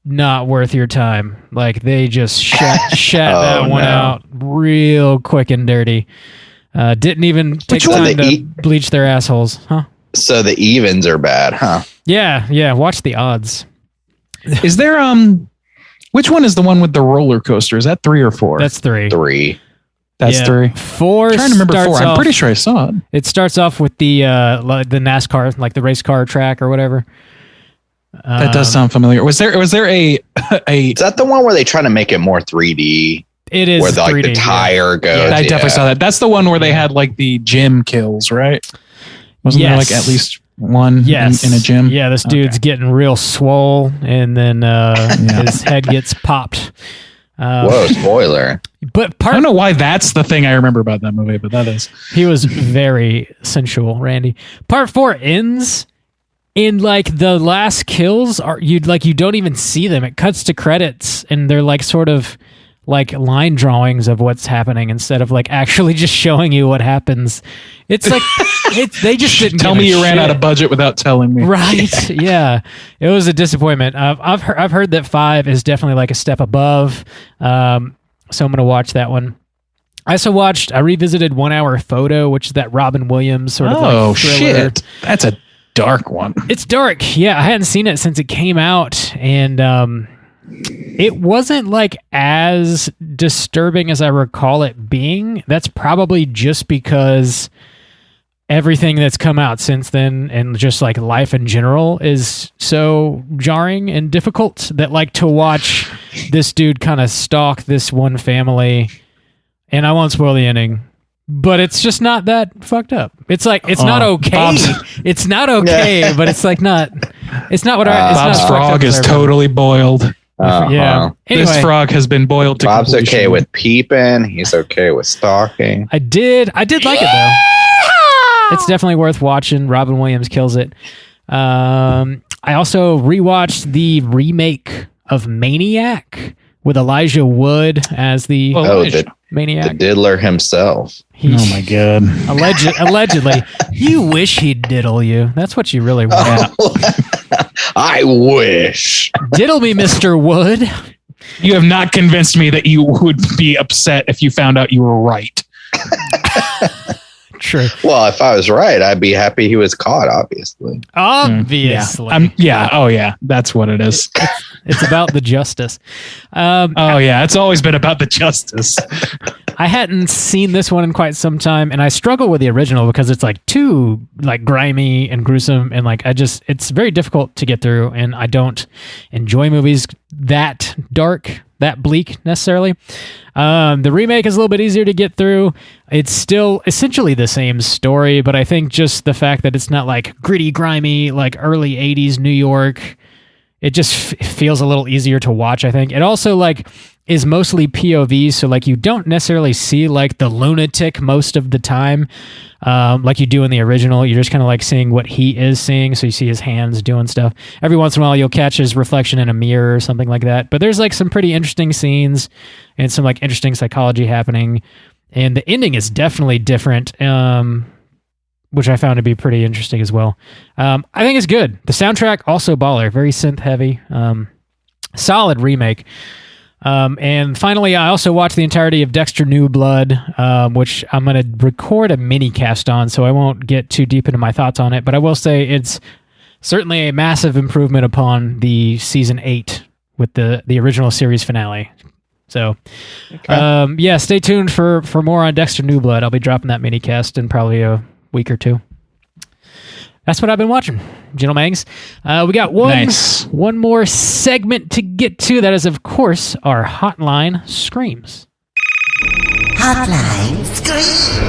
not worth your time. Like they just shat that one out real quick and dirty. Didn't even take time to bleach their assholes, huh? So the evens are bad, huh? Yeah. Watch the odds. Is there which one is the one with the roller coaster? Is that 3 or 4? That's 3. 3. That's 3. 4. I'm trying to remember 4. I'm pretty sure I saw it. It starts off with the NASCAR, like the race car track or whatever. That does sound familiar. Was there a Is that the one where they try to make it more 3D? It is where the tire goes. I definitely saw that. That's the one where they had like the gym kills, right? Wasn't there like at least one in a gym? Yeah, this dude's getting real swole, and then his head gets popped. Whoa, spoiler. But I don't know why that's the thing I remember about that movie, but that is. He was very sensual, Randy. Part 4 ends in like the last kills are you don't even see them. It cuts to credits, and they're like sort of like line drawings of what's happening instead of like actually just showing you what happens. It's like they just didn't tell me you ran out of budget without telling me. Right? Yeah, it was a disappointment. I've heard that 5 is definitely like a step above. So I'm gonna watch that one. I revisited 1 Hour Photo, which is that Robin Williams sort of like thriller. Shit, that's a dark one. It's dark. Yeah, I hadn't seen it since it came out, and it wasn't like as disturbing as I recall it being. That's probably just because everything that's come out since then and just like life in general is so jarring and difficult that like to watch this dude kind of stalk this one family, and I won't spoil the ending, but it's just not that fucked up. It's like it's not okay. It's not okay, but it's like not. It's not what Bob's frog is totally boiled. Yeah. Anyway, this frog has been boiled to Bob's completion. okay with peeping. He's okay with stalking. I did like it though. It's definitely worth watching. Robin Williams kills it. I also rewatched the remake of Maniac with Elijah Wood as the Maniac. The diddler himself. Oh my god! Allegedly, you wish he'd diddle you. That's what you really want. I wish. Diddle me, Mr. Wood. You have not convinced me that you would be upset if you found out you were right. True. Well, if I was right, I'd be happy he was caught, obviously. Obviously. Yeah. Oh, yeah. That's what it is. It's about the justice. It's always been about the justice. I hadn't seen this one in quite some time, and I struggle with the original because it's like too like grimy and gruesome, and like it's very difficult to get through, and I don't enjoy movies that dark, that bleak necessarily. The remake is a little bit easier to get through. It's still essentially the same story, but I think just the fact that it's not like gritty, grimy, like early 80s New York, it just feels a little easier to watch, I think. It also like is mostly POV, so like you don't necessarily see like the lunatic most of the time, like you do in the original. You're just kind of like seeing what he is seeing, so you see his hands doing stuff. Every once in a while you'll catch his reflection in a mirror or something like that, but there's like some pretty interesting scenes and some like interesting psychology happening, and the ending is definitely different, which I found to be pretty interesting as well. I think it's good. The soundtrack also baller, very synth heavy, solid remake. And finally, I also watched the entirety of Dexter New Blood, which I'm going to record a mini cast on, so I won't get too deep into my thoughts on it, but I will say it's certainly a massive improvement upon the season 8 with the original series finale. So, stay tuned for more on Dexter New Blood. I'll be dropping that mini cast in probably a week or two. That's what I've been watching, gentlemen. We got one more segment to get to. That is, of course, our Hotline Screams. Hotline Scream.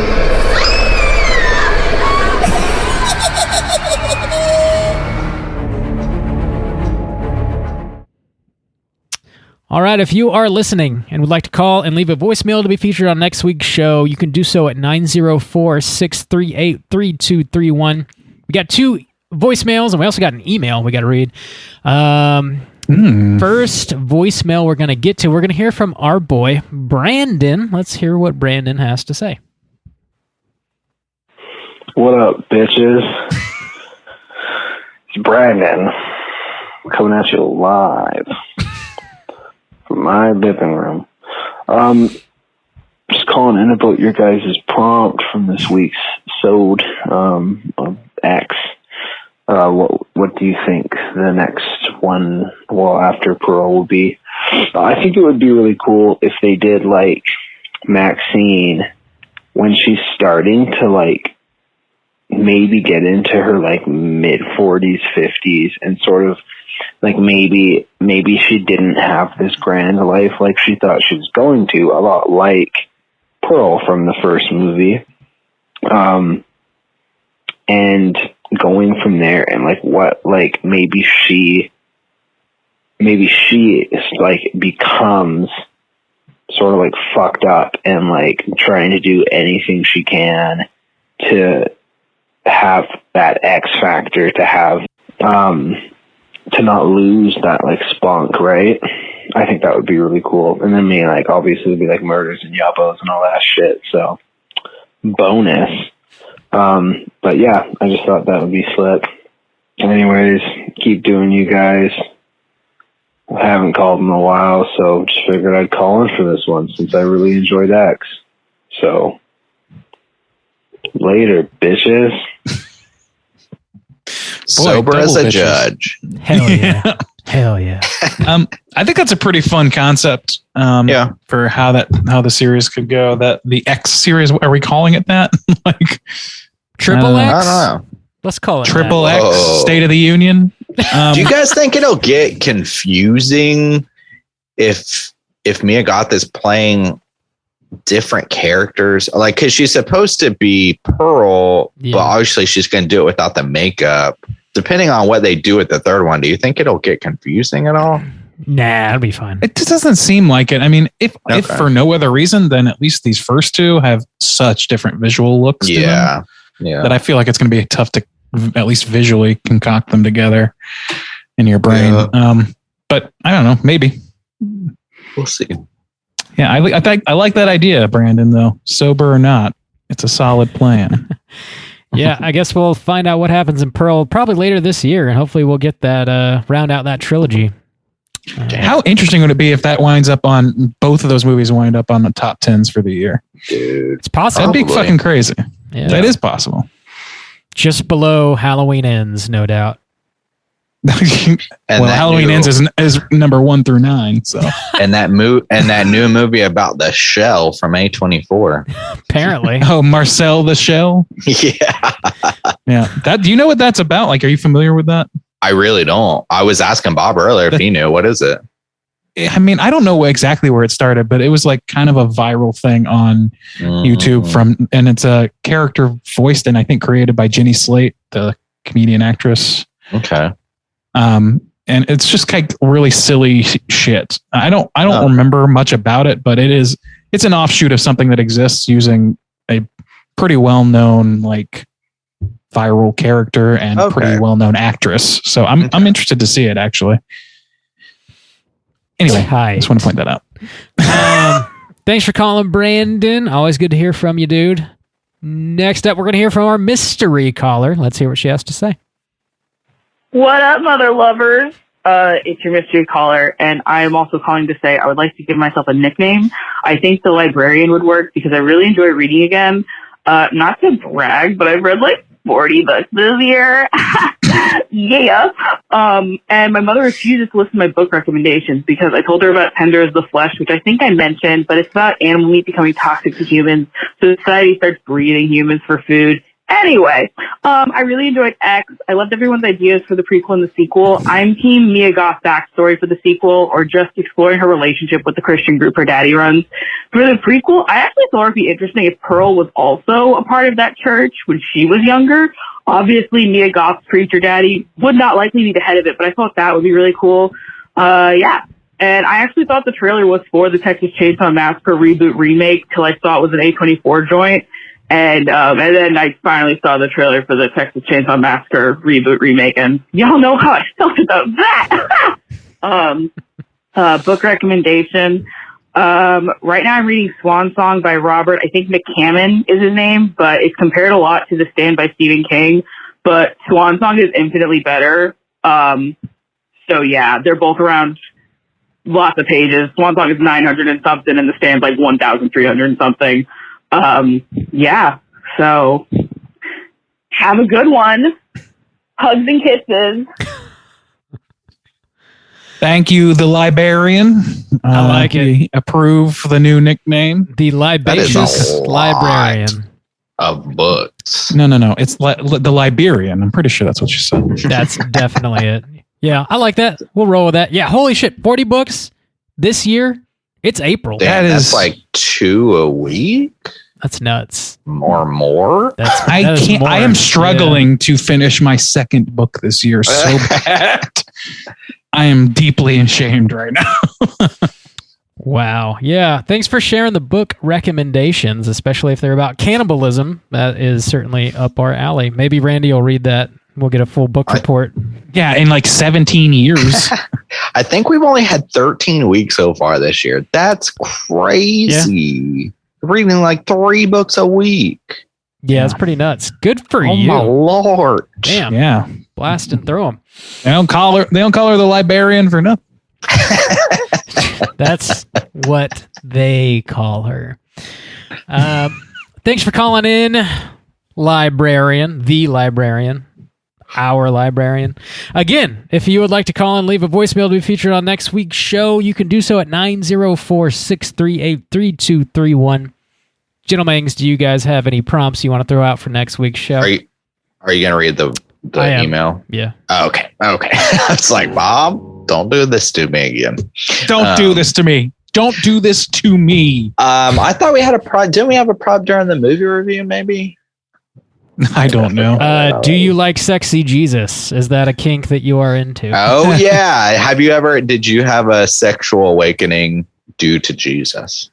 All right, if you are listening and would like to call and leave a voicemail to be featured on next week's show, you can do so at 904-638-3231. We got 2 voicemails, and we also got an email we got to read. First voicemail we're going to hear from our boy, Brandon. Let's hear what Brandon has to say. What up, bitches? It's Brandon coming at you live from my living room. Just calling in about your guys' prompt from this week's episode of X. What do you think the next one, after parole, will be? I think it would be really cool if they did like Maxine when she's starting to like maybe get into her like mid 40s, 50s, and sort of like maybe she didn't have this grand life like she thought she was going to, a lot like Pearl from the first movie. And going from there, and like what, like maybe she is like becomes sort of like fucked up and like trying to do anything she can to have that X factor, to have to not lose that like spunk, right? I think that would be really cool. And then like obviously it'd be like murders and yabbos and all that shit. So bonus. But yeah, I just thought that would be slick. Anyways, keep doing you guys. I haven't called in a while, so just figured I'd call in for this one since I really enjoyed X. So later, bitches. Sober as a judge. Hell yeah. Hell yeah. I think that's a pretty fun concept. For how the series could go. That the X series, are we calling it that? Like Triple X? I don't know. Let's call it Triple that. X, State of the Union. Do you guys think it'll get confusing if Mia Goth is playing different characters? Like, because she's supposed to be Pearl, but obviously she's going to do it without the makeup. Depending on what they do with the third one, do you think it'll get confusing at all? Nah, it'll be fine. It just doesn't seem like it. I mean, if for no other reason, then at least these first two have such different visual looks. Yeah. That I feel like it's going to be tough to at least visually concoct them together in your brain. Yeah. But I don't know, maybe we'll see. Yeah. I like that idea, Brandon, though. Sober or not, it's a solid plan. Yeah, I guess we'll find out what happens in Pearl probably later this year, and hopefully we'll get that round out that trilogy. How interesting would it be if that winds up on both of those movies wind up on the top 10s for the year? Dude, it's possible. That'd be fucking crazy. Yeah. That is possible. Just below Halloween Ends, no doubt. Halloween Ends is number 1 through 9. So and that new movie about the shell from A24. Apparently. Oh, Marcel the Shell. Yeah. Yeah. Do you know what that's about? Like, are you familiar with that? I really don't. I was asking Bob earlier if he knew. What is it? I mean, I don't know exactly where it started, but it was like kind of a viral thing on YouTube and it's a character voiced and I think created by Jenny Slate, the comedian actress. Okay. And it's just kind of really silly shit. I don't remember much about it, but it's an offshoot of something that exists using a pretty well-known like viral character and pretty well-known actress. So I'm interested to see it actually. Anyway, I just want to point that out. Thanks for calling, Brandon. Always good to hear from you, dude. Next up, we're going to hear from our mystery caller. Let's hear what she has to say. What up, mother lovers? It's your mystery caller, and I am also calling to say I would like to give myself a nickname. I think the librarian would work because I really enjoy reading again. Not to brag, but I've read like 40 books this year. Yeah. And my mother refuses to listen to my book recommendations because I told her about Tender as the Flesh, which I think I mentioned, but it's about animal meat becoming toxic to humans. So society starts breeding humans for food. Anyway, I really enjoyed X. I loved everyone's ideas for the prequel and the sequel. I'm team Mia Goth's backstory for the sequel, or just exploring her relationship with the Christian group her daddy runs. For the prequel, I actually thought it would be interesting if Pearl was also a part of that church when she was younger. Obviously, Mia Goth's preacher daddy would not likely be the head of it, but I thought that would be really cool. Yeah. And I actually thought the trailer was for the Texas Chainsaw Massacre reboot remake till I saw it was an A24 joint. And then I finally saw the trailer for the Texas Chainsaw Massacre reboot remake, and y'all know how I felt about that. Book recommendation. Right now I'm reading Swan Song by Robert, I think McCammon is his name, but it's compared a lot to The Stand by Stephen King, but Swan Song is infinitely better. So yeah, they're both around lots of pages. Swan Song is 900 and something, and The Stand's like 1,300 and something. Yeah, so have a good one. Hugs and kisses. Thank you, the librarian. I like it. Approve the new nickname. The Libacious Librarian. Of books. No. It's the Liberian. I'm pretty sure that's what you said. That's definitely it. Yeah, I like that. We'll roll with that. Yeah, holy shit. 40 books this year. It's April. That's like 2 a week. That's nuts. More. I am struggling to finish my second book this year so bad. I am deeply ashamed right now. Wow. Yeah. Thanks for sharing the book recommendations, especially if they're about cannibalism. That is certainly up our alley. Maybe Randy will read that. We'll get a full book report. Yeah, in like 17 years. I think we've only had 13 weeks so far this year. That's crazy. Yeah. Reading like 3 books a week. Yeah, it's pretty nuts. Good for you. Oh my Lord. Damn. Yeah. Blasting through them. They don't call her the librarian for nothing. That's what they call her. Thanks for calling in, librarian, the librarian, our librarian. Again, if you would like to call and leave a voicemail to be featured on next week's show, you can do so at 904-638-3231. Gentlemen, do you guys have any prompts you want to throw out for next week's show? Are you going to read the email? Yeah. Okay. It's like, Bob, don't do this to me again. Don't do this to me. Don't do this to me. I thought we had a prop. Didn't we have a prop during the movie review, maybe? I don't know. Do you like sexy Jesus? Is that a kink that you are into? Oh, yeah. Did you have a sexual awakening due to Jesus?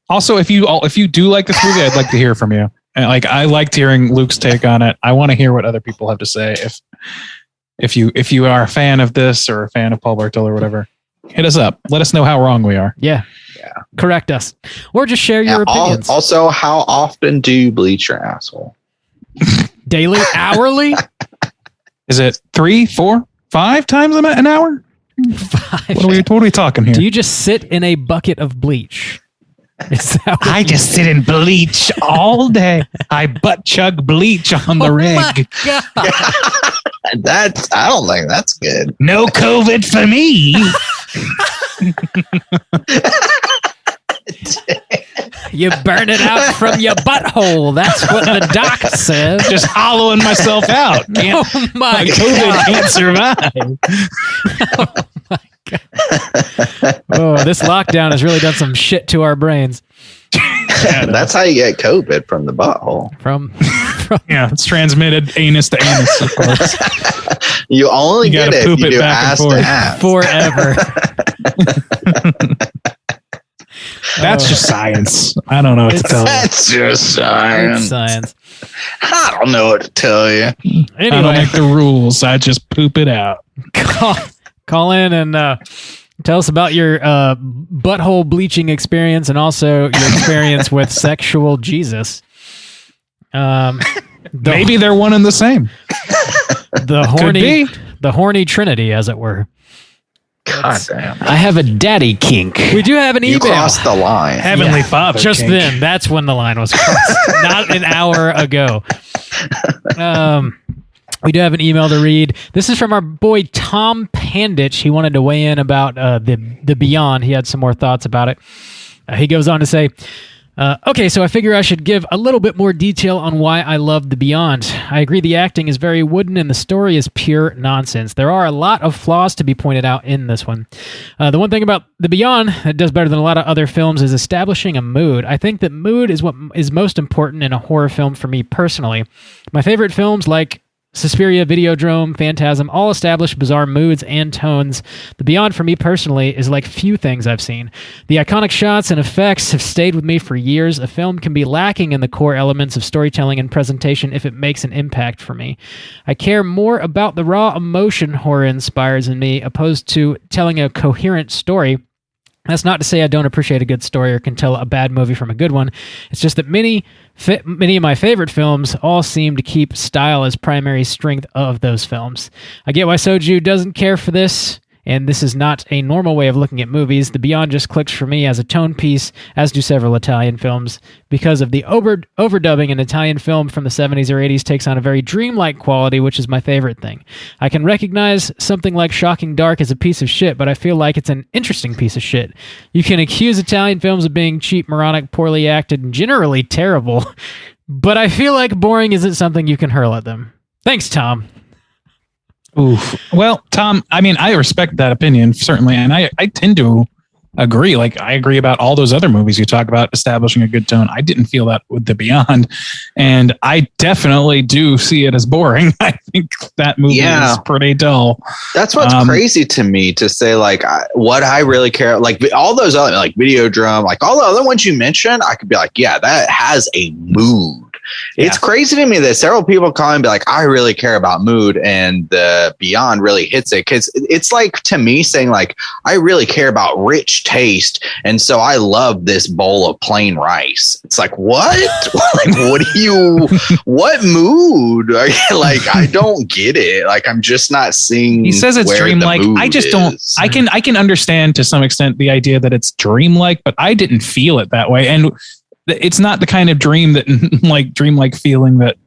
Also, if you do like this movie, I'd like to hear from you. And I liked hearing Luke's take on it. I want to hear what other people have to say. If you are a fan of this or a fan of Paul Bartel or whatever, hit us up. Let us know how wrong we are. Yeah. Correct us, or just share your opinions. Also, how often do you bleach your asshole? Daily, hourly? Is it 3, 4, 5 times an hour? 5. What are we talking here? Do you just sit in a bucket of bleach? I just sit in bleach all day. I butt chug bleach on the rig. My God. I don't think that's good. No COVID for me. You burn it out from your butthole. That's what the doc said. Just hollowing myself out. Oh my COVID can't survive. Oh my God. Oh, this lockdown has really done some shit to our brains. That's how you get COVID, from the butthole. From yeah, it's transmitted anus to anus, of course. You only get it if you do ass to ass. Forever. That's just science. I don't know what to tell you. That's just science. It's science. I don't know what to tell you. Anyway, I don't make the rules. I just poop it out. Call in and tell us about your butthole bleaching experience and also your experience with sexual Jesus. Maybe they're one and the same. The horny trinity, as it were. God damn. I have a daddy kink. We do have an email. You crossed the line. Heavenly Father. Just kink. then. That's when the line was crossed. Not an hour ago. We do have an email to read. This is from our boy Tom Panditch. He wanted to weigh in about the Beyond. He had some more thoughts about it. He goes on to say, okay, so I figure I should give a little bit more detail on why I love The Beyond. I agree the acting is very wooden and the story is pure nonsense. There are a lot of flaws to be pointed out in this one. The one thing about The Beyond that does better than a lot of other films is establishing a mood. I think that mood is what is most important in a horror film for me personally. My favorite films like Suspiria, Videodrome, Phantasm all establish bizarre moods and tones. The Beyond, for me personally, is like few things I've seen. The iconic shots and effects have stayed with me for years. A film can be lacking in the core elements of storytelling and presentation if it makes an impact for me. I care more about the raw emotion horror inspires in me, opposed to telling a coherent story. That's not to say I don't appreciate a good story or can tell a bad movie from a good one. It's just that many of my favorite films all seem to keep style as primary strength of those films. I get why Soju doesn't care for this, and this is not a normal way of looking at movies. The Beyond just clicks for me as a tone piece, as do several Italian films. Because of the overdubbing, an Italian film from the 70s or 80s takes on a very dreamlike quality, which is my favorite thing. I can recognize something like Shocking Dark as a piece of shit, but I feel like it's an interesting piece of shit. You can accuse Italian films of being cheap, moronic, poorly acted, and generally terrible, but I feel like boring isn't something you can hurl at them. Thanks, Tom. Oof. Well, Tom, I mean, I respect that opinion, certainly. And I tend to agree. Like, I agree about all those other movies you talk about establishing a good tone. I didn't feel that with The Beyond. And I definitely do see it as boring. I think that movie is pretty dull. That's what's crazy to me, to say, like, what I really care, like all those other, like Videodrome, like all the other ones you mentioned, I could be like, yeah, that has a mood. It's crazy to me that several people call and be like, I really care about mood, and the Beyond really hits it, because it's like, to me, saying like, I really care about rich taste, and so I love this bowl of plain rice. It's like, what? Like, what mood? Like, I don't get it. Like, I'm just not seeing. He says it's dreamlike. I just don't. I can understand to some extent the idea that it's dreamlike, but I didn't feel it that way, and it's not the kind of dream that like dreamlike feeling that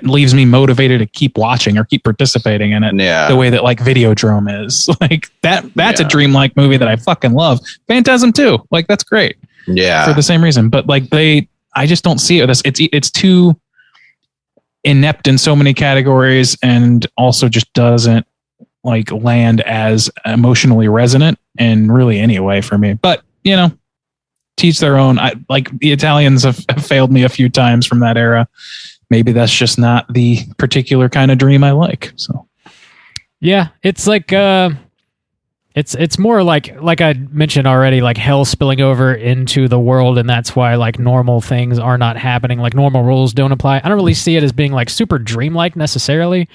leaves me motivated to keep watching or keep participating in it. Yeah. The way that like Videodrome is like that's a dreamlike movie that I fucking love. Phantasm too. Like, that's great. Yeah. For the same reason, but like I just don't see it. It's too inept in so many categories, and also just doesn't like land as emotionally resonant in really any way for me. But teach their own. Like, the Italians have failed me a few times from that era. Maybe that's just not the particular kind of dream I like. So, yeah, it's like it's more like I mentioned already, like hell spilling over into the world, and that's why like normal things are not happening. Like, normal rules don't apply. I don't really see it as being like super dreamlike necessarily.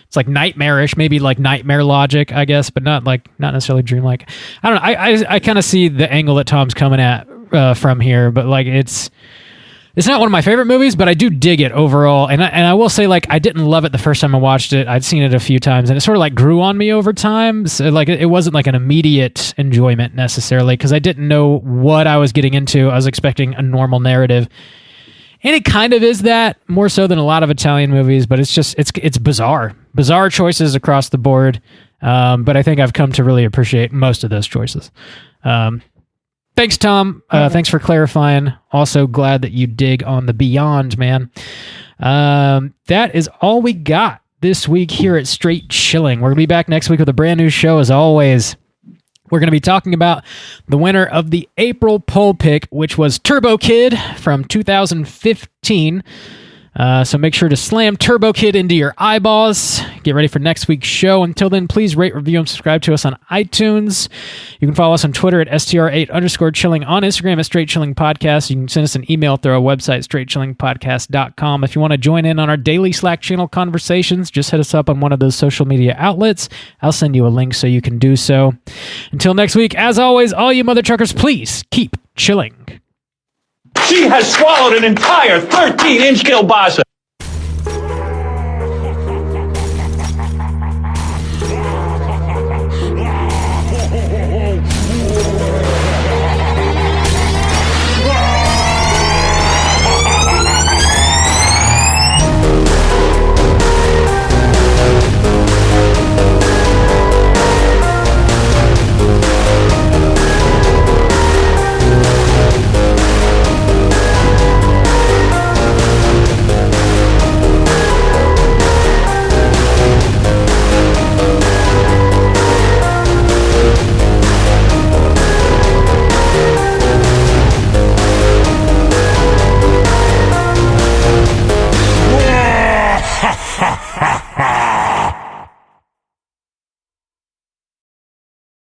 It's like nightmarish, maybe like nightmare logic, I guess, but not necessarily dreamlike. I don't know. I kind of see the angle that Tom's coming at from here, but like it's not one of my favorite movies, but I do dig it overall. And I will say, like, I didn't love it the first time I watched it. I'd seen it a few times, and it sort of like grew on me over time. So like it wasn't like an immediate enjoyment necessarily, because I didn't know what I was getting into. I was expecting a normal narrative. And it kind of is that, more so than a lot of Italian movies, but it's bizarre. Bizarre choices across the board. But I think I've come to really appreciate most of those choices. Thanks, Tom. Thanks for clarifying. Also glad that you dig on the Beyond, man. That is all we got this week here at Straight Chilling. We're going to be back next week with a brand new show, as always. We're going to be talking about the winner of the April poll pick, which was Turbo Kid from 2015. So make sure to slam Turbo Kid into your eyeballs. Get ready for next week's show. Until then, please rate, review, and subscribe to us on iTunes. You can follow us on Twitter at STR8_chilling, on Instagram at Straight Chilling Podcast. You can send us an email through our website, straightchillingpodcast.com. If you want to join in on our daily Slack channel conversations, just hit us up on one of those social media outlets. I'll send you a link so you can do so. Until next week, as always, all you mother truckers, please keep chilling. She has swallowed an entire 13-inch kielbasa.